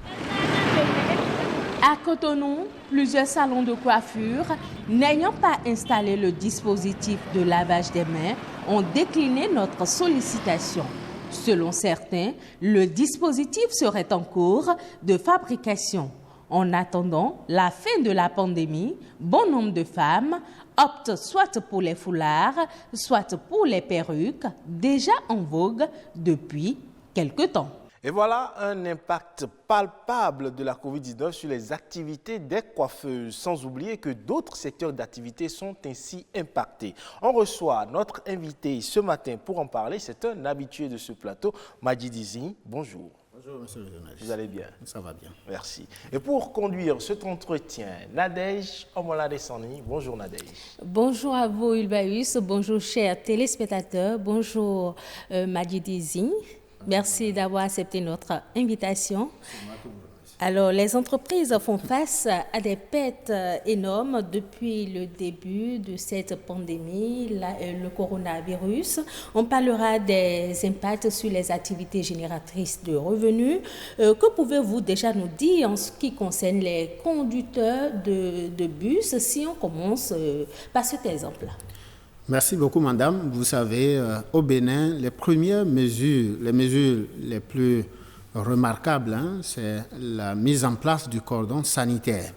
À Cotonou, plusieurs salons de coiffure, n'ayant pas installé le dispositif de lavage des mains, ont décliné notre sollicitation. Selon certains, le dispositif serait en cours de fabrication. En attendant la fin de la pandémie, bon nombre de femmes optent soit pour les foulards, soit pour les perruques, déjà en vogue depuis quelque temps. Et voilà un impact palpable de la Covid-19 sur les activités des coiffeuses, sans oublier que d'autres secteurs d'activité sont ainsi impactés. On reçoit notre invité ce matin pour en parler, c'est un habitué de ce plateau, Majidi Zing. Bonjour. Bonjour, monsieur le journaliste. Vous allez bien? Ça va bien. Merci. Et pour conduire cet entretien, Nadège Omoladesani. Bonjour Nadège. Bonjour à vous, Ulbaïus. Bonjour, chers téléspectateurs. Bonjour, Majidi Zing. Merci d'avoir accepté notre invitation. Alors, les entreprises font face à des pertes énormes depuis le début de cette pandémie, le coronavirus. On parlera des impacts sur les activités génératrices de revenus. Que pouvez-vous déjà nous dire en ce qui concerne les conducteurs de bus, si on commence par cet exemple-là? Merci beaucoup, madame. Vous savez, au Bénin, les mesures les plus remarquables, c'est la mise en place du cordon sanitaire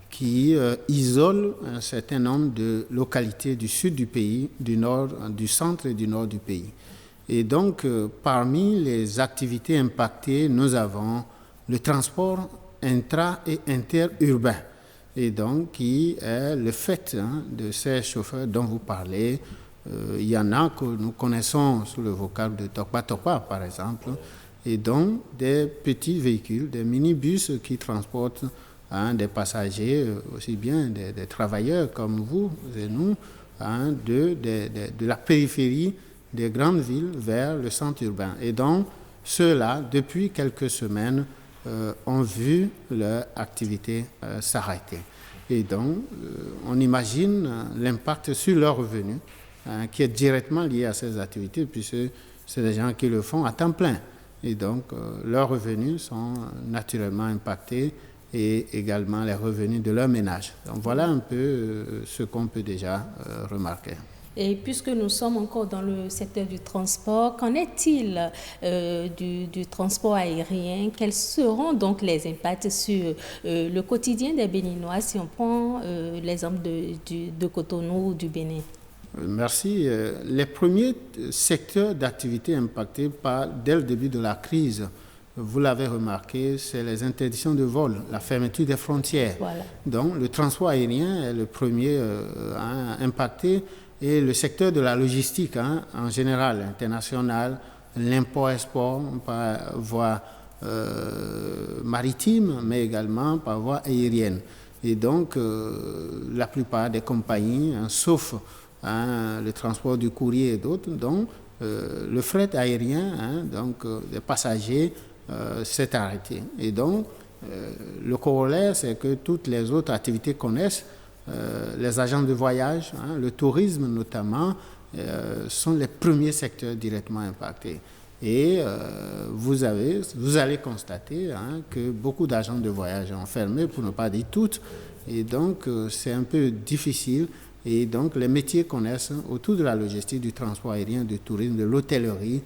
qui isole un certain nombre de localités du sud du pays, du nord, du centre et du nord du pays. Et donc, parmi les activités impactées, nous avons le transport intra- et interurbain. Et donc, qui est le fait de ces chauffeurs dont vous parlez. Il y en a que nous connaissons sous le vocable de Tokpa, par exemple, et donc des petits véhicules, des minibus qui transportent des passagers, aussi bien des travailleurs comme vous et nous, de la périphérie des grandes villes vers le centre urbain. Et donc, ceux-là, depuis quelques semaines, ont vu leur activité s'arrêter. Et donc, on imagine l'impact sur leurs revenus qui est directement lié à ces activités, puisque c'est des gens qui le font à temps plein. Et donc, leurs revenus sont naturellement impactés et également les revenus de leur ménage. Donc voilà un peu ce qu'on peut déjà remarquer. Et puisque nous sommes encore dans le secteur du transport, qu'en est-il du transport aérien? Quels seront donc les impacts sur le quotidien des Béninois si on prend l'exemple de Cotonou ou du Bénin? Merci. Les premiers secteurs d'activité impactés dès le début de la crise, vous l'avez remarqué, c'est les interdictions de vol, la fermeture des frontières. Voilà. Donc le transport aérien est le premier impacté. Et le secteur de la logistique, en général, international, l'import-export par voie maritime, mais également par voie aérienne. Et donc, la plupart des compagnies, sauf le transport du courrier et d'autres, donc le fret aérien, donc des passagers, s'est arrêté. Et donc, le corollaire, c'est que toutes les autres activités connaissent. Les agents de voyage, le tourisme notamment, sont les premiers secteurs directement impactés. Et vous allez constater que beaucoup d'agents de voyage ont fermé, pour ne pas dire toutes. Et donc, c'est un peu difficile. Et donc, les métiers connaissent autour de la logistique, du transport aérien, du tourisme, de l'hôtellerie,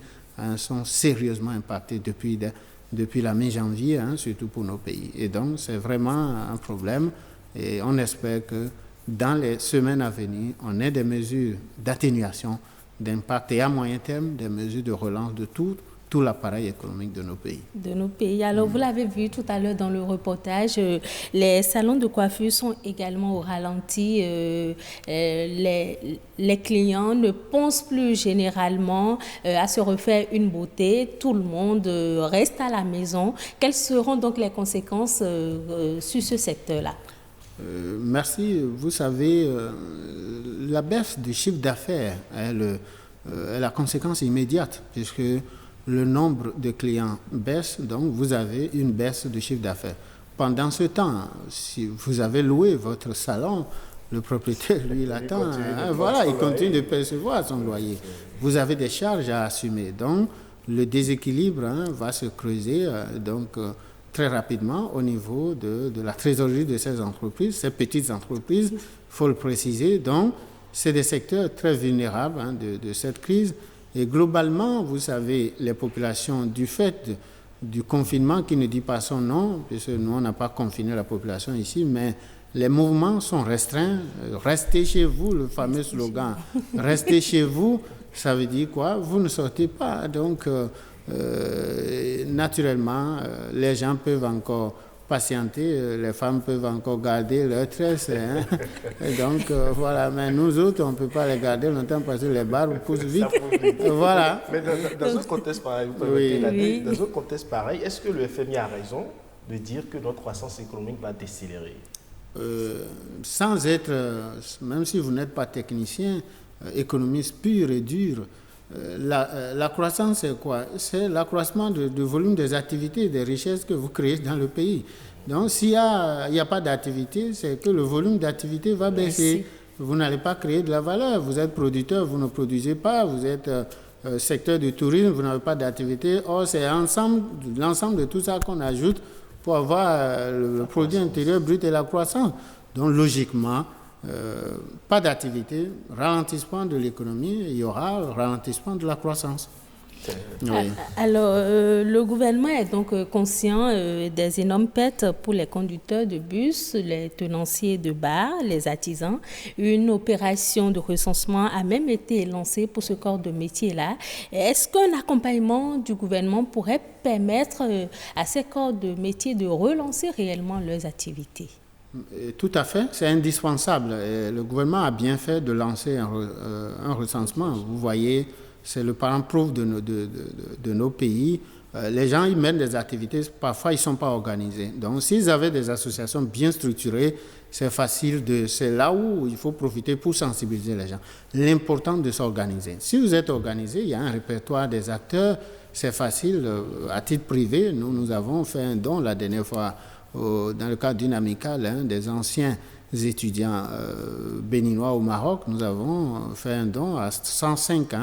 sont sérieusement impactés depuis la mi-janvier, surtout pour nos pays. Et donc, c'est vraiment un problème. Et on espère que dans les semaines à venir, on ait des mesures d'atténuation, d'impact et à moyen terme, des mesures de relance de tout l'appareil économique de nos pays. De nos pays. Alors, vous l'avez vu tout à l'heure dans le reportage, les salons de coiffure sont également au ralenti. Les clients ne pensent plus généralement à se refaire une beauté. Tout le monde reste à la maison. Quelles seront donc les conséquences sur ce secteur-là? Merci. Vous savez, la baisse du chiffre d'affaires est la conséquence immédiate, puisque le nombre de clients baisse, donc vous avez une baisse du chiffre d'affaires. Pendant ce temps, si vous avez loué votre salon, le propriétaire, lui, il attend. Il continue de percevoir son loyer. Vous avez des charges à assumer. Donc, le déséquilibre va se creuser. Très rapidement au niveau de la trésorerie de ces entreprises, ces petites entreprises, il faut le préciser. Donc, c'est des secteurs très vulnérables de cette crise. Et globalement, vous savez, les populations, du fait du confinement qui ne dit pas son nom, puisque nous, on n'a pas confiné la population ici, mais les mouvements sont restreints. Restez chez vous, le fameux slogan. Restez chez vous, ça veut dire quoi? Vous ne sortez pas. Donc, naturellement, les gens peuvent encore patienter, les femmes peuvent encore garder leur tresse. Et donc, voilà. Mais nous autres, on ne peut pas les garder longtemps parce que les barbes poussent vite. Voilà. Mais dans un contexte pareil, dans un contexte pareil, est-ce que le FMI a raison de dire que notre croissance économique va décélérer? Sans être, même si vous n'êtes pas technicien, économiste pur et dur, la croissance, c'est quoi? C'est l'accroissement du volume des activités, des richesses que vous créez dans le pays. Donc, s'il n'y a pas d'activité, c'est que le volume d'activité va baisser. Vous n'allez pas créer de la valeur. Vous êtes producteur, vous ne produisez pas. Vous êtes secteur du tourisme, vous n'avez pas d'activité. Or, c'est l'ensemble de tout ça qu'on ajoute pour avoir le produit intérieur brut et la croissance. Donc, logiquement, pas d'activité, ralentissement de l'économie, il y aura ralentissement de la croissance. Oui. Alors, le gouvernement est donc conscient des énormes pertes pour les conducteurs de bus, les tenanciers de bars, les artisans. Une opération de recensement a même été lancée pour ce corps de métier-là. Est-ce qu'un accompagnement du gouvernement pourrait permettre à ces corps de métier de relancer réellement leurs activités? Tout à fait, c'est indispensable. Et le gouvernement a bien fait de lancer un recensement. Vous voyez, c'est le parent pauvre de nos pays. Les gens, ils mènent des activités, parfois ils ne sont pas organisés. Donc, s'ils avaient des associations bien structurées, c'est facile, c'est là où il faut profiter pour sensibiliser les gens. L'important de s'organiser. Si vous êtes organisé, il y a un répertoire des acteurs, c'est facile. À titre privé, nous avons fait un don la dernière fois, dans le cadre d'une amicale des anciens étudiants béninois au Maroc. Nous avons fait un don à 105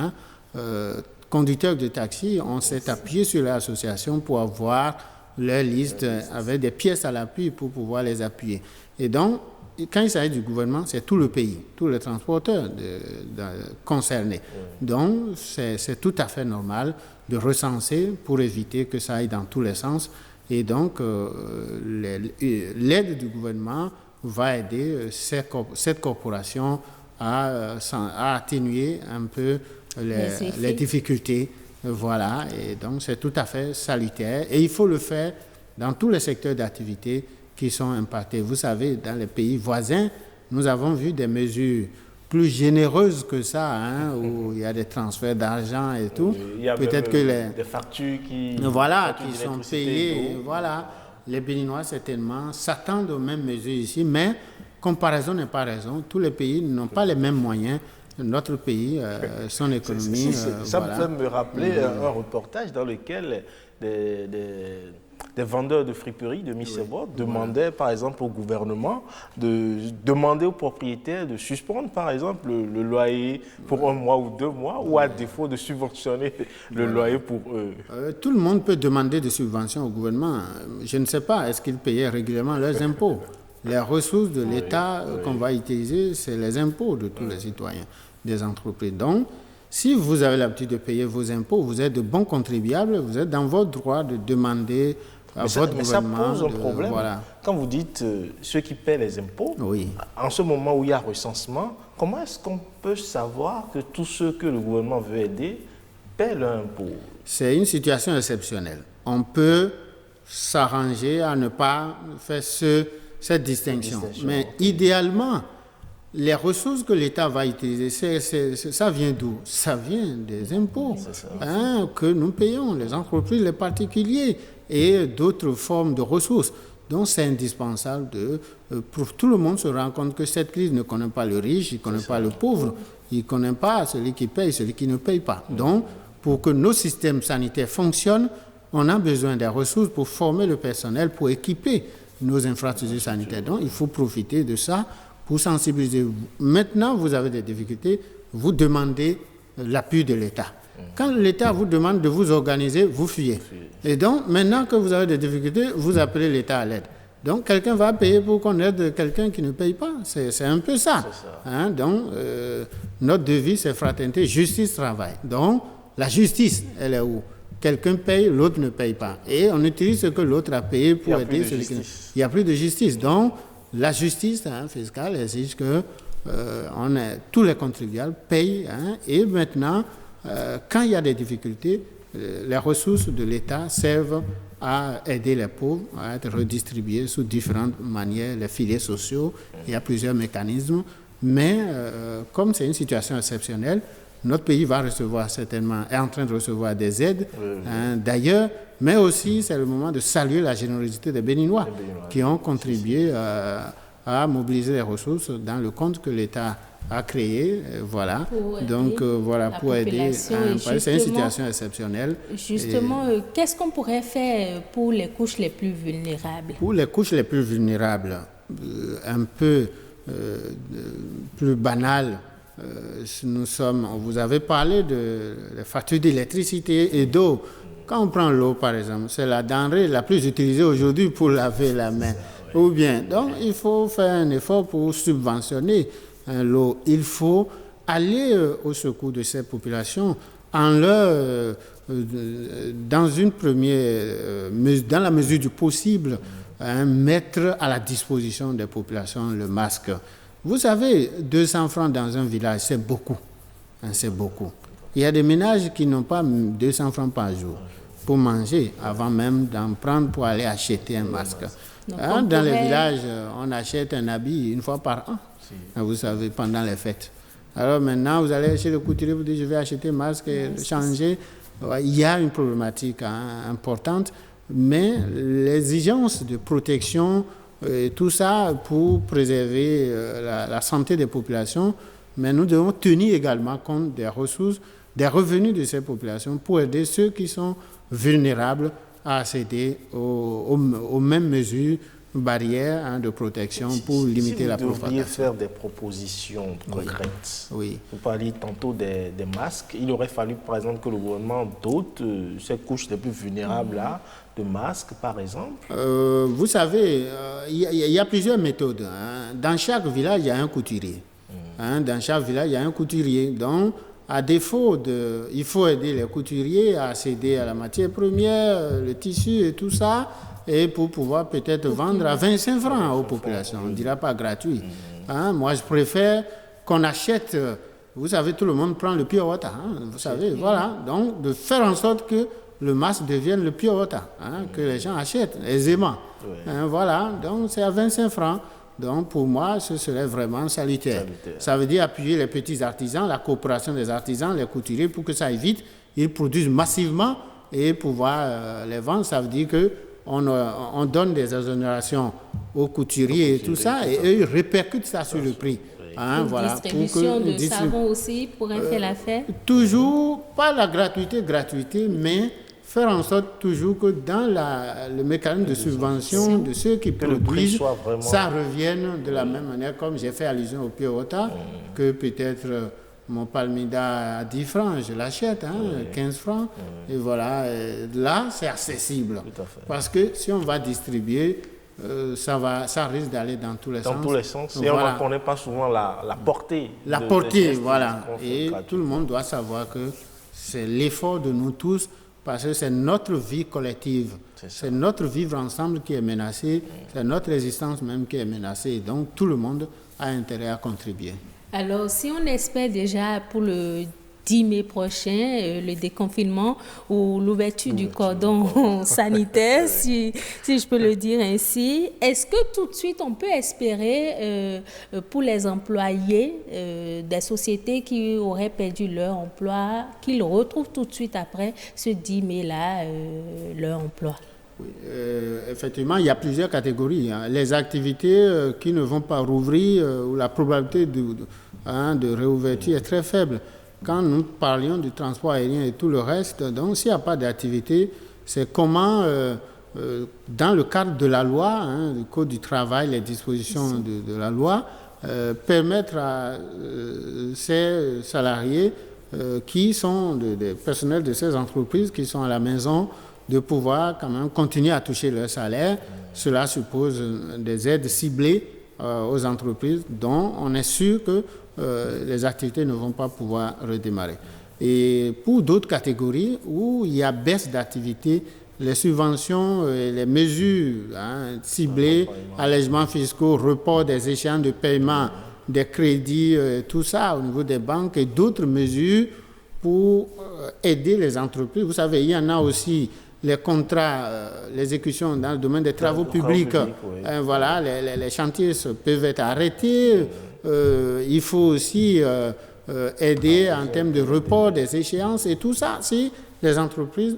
conducteurs de taxi. On s'est appuyé sur l'association pour avoir leur liste avec des pièces à l'appui pour pouvoir les appuyer. Et donc, quand il s'agit du gouvernement, c'est tout le pays, tous les transporteurs concernés. Donc, c'est tout à fait normal de recenser pour éviter que ça aille dans tous les sens. Et donc, l'aide du gouvernement va aider cette corporation à atténuer un peu les difficultés. Voilà, et donc c'est tout à fait salutaire. Et il faut le faire dans tous les secteurs d'activité qui sont impactés. Vous savez, dans les pays voisins, nous avons vu des mesures plus généreuses que ça, où il y a des transferts d'argent et tout. Il y a peut-être que des factures qui sont payées. Voilà, les Béninois certainement s'attendent aux mêmes mesures ici, mais comparaison n'est pas raison. Tous les pays n'ont pas les mêmes moyens. Notre pays, son économie... ça me fait me rappeler un reportage dans lequel des vendeurs de friperies de Missebot demandaient par exemple au gouvernement de demander aux propriétaires de suspendre par exemple le loyer pour 1 mois ou 2 mois ou à défaut de subventionner le loyer pour eux. Tout le monde peut demander des subventions au gouvernement. Je ne sais pas, est-ce qu'ils payaient régulièrement leurs impôts? Les ressources de l'État qu'on va utiliser, c'est les impôts de tous les citoyens, des entreprises. Donc, si vous avez l'habitude de payer vos impôts, vous êtes de bons contribuables, vous êtes dans votre droit de demander à votre gouvernement... Mais ça pose un problème. Quand vous dites ceux qui paient les impôts, en ce moment où il y a recensement, comment est-ce qu'on peut savoir que tous ceux que le gouvernement veut aider paient leurs impôts? C'est une situation exceptionnelle. On peut s'arranger à ne pas faire cette distinction. Mais idéalement, les ressources que l'État va utiliser, ça vient d'où? Ça vient des impôts que nous payons, les entreprises, les particuliers et d'autres formes de ressources. Donc c'est indispensable pour tout le monde se rend compte que cette crise ne connaît pas le riche, il ne connaît pas le pauvre, il ne connaît pas celui qui paye, celui qui ne paye pas. Donc pour que nos systèmes sanitaires fonctionnent, on a besoin des ressources pour former le personnel, pour équiper nos infrastructures sanitaires. Donc il faut profiter de ça pour sensibiliser. Maintenant, vous avez des difficultés, vous demandez l'appui de l'État. Quand l'État vous demande de vous organiser, vous fuyez. Et donc, maintenant que vous avez des difficultés, vous appelez l'État à l'aide. Donc, quelqu'un va payer pour qu'on aide quelqu'un qui ne paye pas. C'est un peu ça. Donc, notre devise, c'est fraternité, justice, travail. Donc, la justice, elle est où? Quelqu'un paye, l'autre ne paye pas. Et on utilise ce que l'autre a payé pour aider celui qui... Il n'y a plus de justice. Donc, la justice fiscale exige que tous les contribuables payent. Et maintenant, quand il y a des difficultés, les ressources de l'État servent à aider les pauvres, à être redistribuées sous différentes manières, les filets sociaux. Il y a plusieurs mécanismes. Mais comme c'est une situation exceptionnelle, notre pays va recevoir certainement, est en train de recevoir des aides d'ailleurs, mais aussi c'est le moment de saluer la générosité des Béninois qui ont contribué à mobiliser les ressources dans le compte que l'État a créé, voilà. Pour aider. C'est une situation exceptionnelle. Justement, qu'est-ce qu'on pourrait faire pour les couches les plus vulnérables? Pour les couches les plus vulnérables, un peu plus banal. Vous avez parlé de la facture d'électricité et d'eau. Quand on prend l'eau, par exemple, c'est la denrée la plus utilisée aujourd'hui pour laver la main. Ou bien, donc, il faut faire un effort pour subventionner l'eau. Il faut aller au secours de ces populations en leur, dans la mesure du possible, mettre à la disposition des populations le masque. Vous savez, 200 francs dans un village, c'est beaucoup. C'est beaucoup. Il y a des ménages qui n'ont pas 200 francs par jour pour manger, avant même d'en prendre pour aller acheter un masque. Dans les villages, on achète un habit une fois par an, vous savez, pendant les fêtes. Alors maintenant, vous allez chez le couturier, vous dites, je vais acheter un masque et changer. Il y a une problématique importante, mais l'exigence de protection, tout ça pour préserver la santé des populations, mais nous devons tenir également compte des ressources, des revenus de ces populations pour aider ceux qui sont vulnérables à accéder aux mêmes mesures barrières de protection pour limiter la propagation. Si vous devriez faire des propositions concrètes, vous parliez tantôt des masques, il aurait fallu par exemple que le gouvernement dote ces couches les plus vulnérables là, de masques par exemple. Vous savez, il y a plusieurs méthodes. Dans chaque village, il y a un couturier. Dans chaque village, il y a un couturier. Donc, à défaut il faut aider les couturiers à accéder à la matière première, le tissu et tout ça, et pour pouvoir peut-être vendre à 25 francs aux populations. On ne dira pas gratuit. Moi, je préfère qu'on achète. Vous savez, tout le monde prend le pure water. Vous savez, voilà. Donc, de faire en sorte que le masque devienne le pure water, que les gens achètent aisément. Voilà. Donc, c'est à 25 francs. Donc, pour moi, ce serait vraiment salutaire. Ça veut dire appuyer les petits artisans, la coopération des artisans, les couturiers, pour que ça aille vite. Ils produisent massivement et pouvoir les vendre. Ça veut dire qu'on donne des exonérations aux couturiers et tout ça, et eux, ils répercutent ça sur le prix. Voilà, distribution de savon aussi pourrait faire l'affaire. Toujours, pas la gratuité, mais faire en sorte toujours que dans le mécanisme de subvention de ceux qui produisent, ça revienne de la même manière, comme j'ai fait allusion au pure water, que peut-être mon palmida à 10 francs, je l'achète, 15 francs, et voilà, là c'est accessible. Parce que si on va distribuer, ça risque d'aller dans tous les sens. Dans tous les sens, et on ne connaît pas souvent la portée. La portée, voilà. Et tout le monde doit savoir que c'est l'effort de nous tous, parce que c'est notre vie collective, c'est notre vivre ensemble qui est menacé, c'est notre existence même qui est menacée. Donc tout le monde a intérêt à contribuer. Alors si on espère déjà pour le 10 mai prochain, le déconfinement ou l'ouverture du cordon sanitaire, si je peux le dire ainsi, est-ce que tout de suite on peut espérer pour les employés des sociétés qui auraient perdu leur emploi, qu'ils retrouvent tout de suite après ce 10 mai-là leur emploi? Oui, effectivement, il y a plusieurs catégories. Les activités qui ne vont pas rouvrir, où la probabilité de réouverture est très faible. Quand nous parlions du transport aérien et tout le reste, donc s'il n'y a pas d'activité, c'est comment, dans le cadre de la loi, le Code du travail, les dispositions de la loi, permettre à ces salariés qui sont des personnels de ces entreprises qui sont à la maison de pouvoir quand même continuer à toucher leur salaire. Cela suppose des aides ciblées aux entreprises dont on est sûr que les activités ne vont pas pouvoir redémarrer. Et pour d'autres catégories où il y a baisse d'activité, les subventions et les mesures ciblées, allègements fiscaux, report des échéances de paiement, des crédits, tout ça au niveau des banques et d'autres mesures pour aider les entreprises. Vous savez, il y en a aussi les contrats, l'exécution dans le domaine des travaux publics. Voilà, les chantiers peuvent être arrêtés. Il faut aussi aider en termes de report des échéances et tout ça. Si les entreprises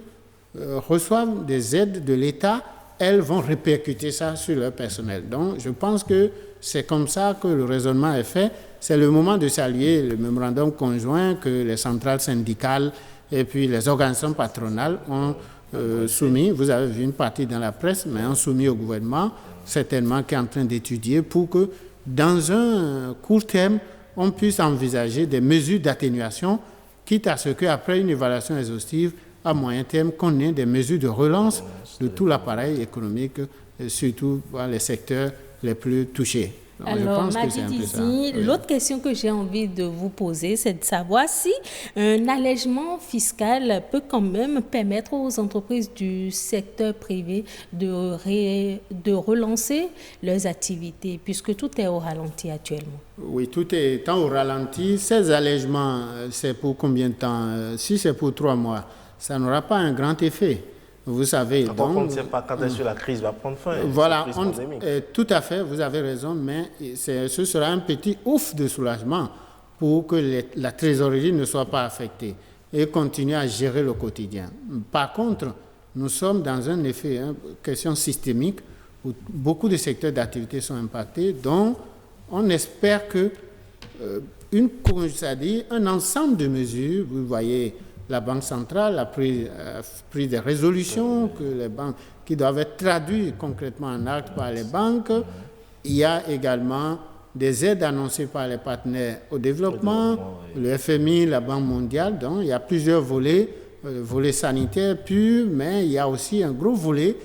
reçoivent des aides de l'État, elles vont répercuter ça sur leur personnel. Donc, je pense que c'est comme ça que le raisonnement est fait. C'est le moment de saluer le mémorandum conjoint que les centrales syndicales et puis les organisations patronales ont soumis. Vous avez vu une partie dans la presse, mais ont soumis au gouvernement, certainement qui est en train d'étudier pour que dans un court terme, on puisse envisager des mesures d'atténuation, quitte à ce qu'après une évaluation exhaustive, à moyen terme, qu'on ait des mesures de relance de tout l'appareil économique, surtout dans les secteurs les plus touchés. Donc, alors, Madji, l'autre question que j'ai envie de vous poser, c'est de savoir si un allègement fiscal peut quand même permettre aux entreprises du secteur privé de relancer leurs activités, puisque tout est au ralenti actuellement. Oui, tout est au ralenti. Ces allègements, c'est pour combien de temps? Si c'est pour 3 mois, ça n'aura pas un grand effet. Vous savez, donc, on ne sait pas quand est-ce que la crise va prendre fin. Voilà, tout à fait, vous avez raison, mais ce sera un petit ouf de soulagement pour que la trésorerie ne soit pas affectée et continuer à gérer le quotidien. Par contre, nous sommes dans un effet, question systémique, où beaucoup de secteurs d'activité sont impactés, donc on espère que un ensemble de mesures, vous voyez, la Banque centrale a pris des résolutions que les banques, qui doivent être traduites concrètement en actes par les banques. Il y a également des aides annoncées par les partenaires au développement, le FMI, la Banque mondiale. Donc, il y a plusieurs volets, le volet sanitaire pur, mais il y a aussi un gros volet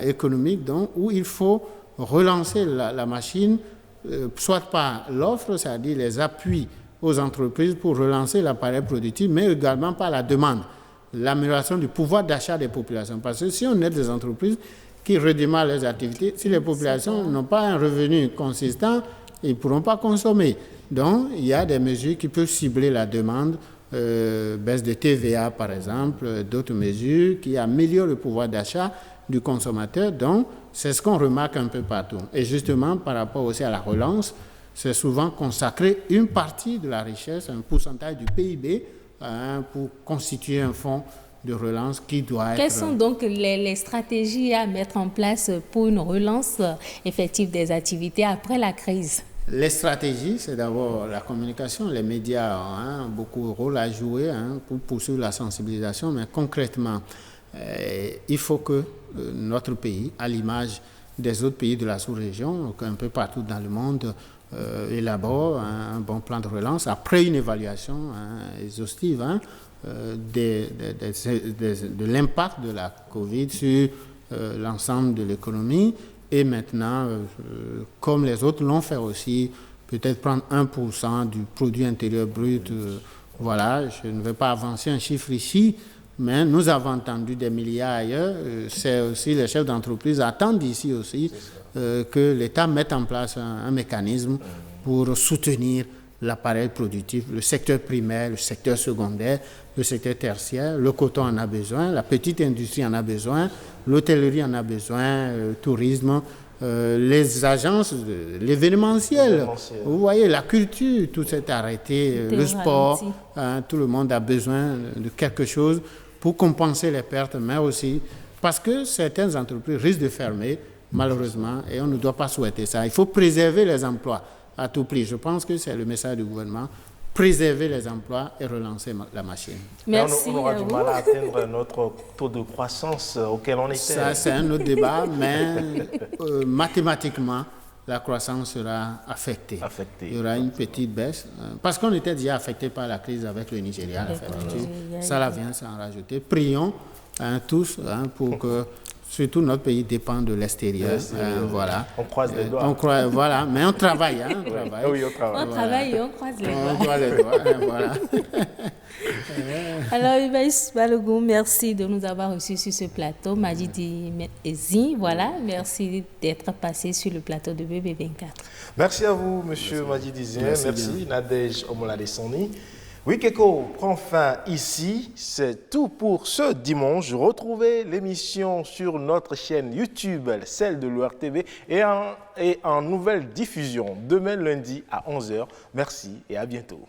économique donc, où il faut relancer la machine, soit par l'offre, c'est-à-dire les appuis aux entreprises pour relancer l'appareil productif, mais également par la demande, l'amélioration du pouvoir d'achat des populations. Parce que si on aide des entreprises qui redémarrent leurs activités, si les populations n'ont pas un revenu consistant, ils ne pourront pas consommer. Donc, il y a des mesures qui peuvent cibler la demande, baisse de TVA par exemple, d'autres mesures qui améliorent le pouvoir d'achat du consommateur. Donc, c'est ce qu'on remarque un peu partout. Et justement, par rapport aussi à la relance, c'est souvent consacré une partie de la richesse, un pourcentage du PIB, pour constituer un fonds de relance qui doit être... Quelles sont donc les stratégies à mettre en place pour une relance effective des activités après la crise? Les stratégies, c'est d'abord la communication. Les médias ont beaucoup de rôle à jouer pour poursuivre la sensibilisation, mais concrètement, il faut que notre pays, à l'image des autres pays de la sous-région, un peu partout dans le monde, élabore un bon plan de relance après une évaluation exhaustive de l'impact de la Covid sur l'ensemble de l'économie. Et maintenant, comme les autres l'ont fait aussi, peut-être prendre 1% du produit intérieur brut. Voilà, je ne vais pas avancer un chiffre ici, mais nous avons entendu des milliards ailleurs. C'est aussi les chefs d'entreprise attendent ici aussi que l'État mette en place un mécanisme pour soutenir l'appareil productif, le secteur primaire, le secteur secondaire, le secteur tertiaire. Le coton en a besoin, la petite industrie en a besoin, l'hôtellerie en a besoin, le tourisme, les agences, l'événementiel. Vous voyez, la culture, tout s'est arrêté, le sport, tout le monde a besoin de quelque chose pour compenser les pertes, mais aussi parce que certaines entreprises risquent de fermer, malheureusement, et on ne doit pas souhaiter ça. Il faut préserver les emplois à tout prix. Je pense que c'est le message du gouvernement. Préserver les emplois et relancer la machine. Merci. On aura du mal à atteindre notre taux de croissance auquel on était. Ça, c'est un autre débat, mais mathématiquement, la croissance sera affectée. Il y aura une petite baisse, parce qu'on était déjà affecté par la crise avec le Nigeria, la fermeture. Ça vient s'en rajouter. Prions tous pour que... Surtout notre pays dépend de l'extérieur. Voilà. On croise les doigts. Voilà, mais on travaille. Oui, on travaille. On travaille et on croise les doigts. On croise les doigts, voilà. Alors, Ibaïs Balogun, merci de nous avoir reçus sur ce plateau. Majidi Ezi, voilà, merci d'être passé sur le plateau de BB24. Merci à vous, monsieur Majidi Ezi. Merci Nadège Omoladessani. Week Echo prend fin ici. C'est tout pour ce dimanche. Retrouvez l'émission sur notre chaîne YouTube, celle de l'ORTV, et en nouvelle diffusion demain lundi à 11h. Merci et à bientôt.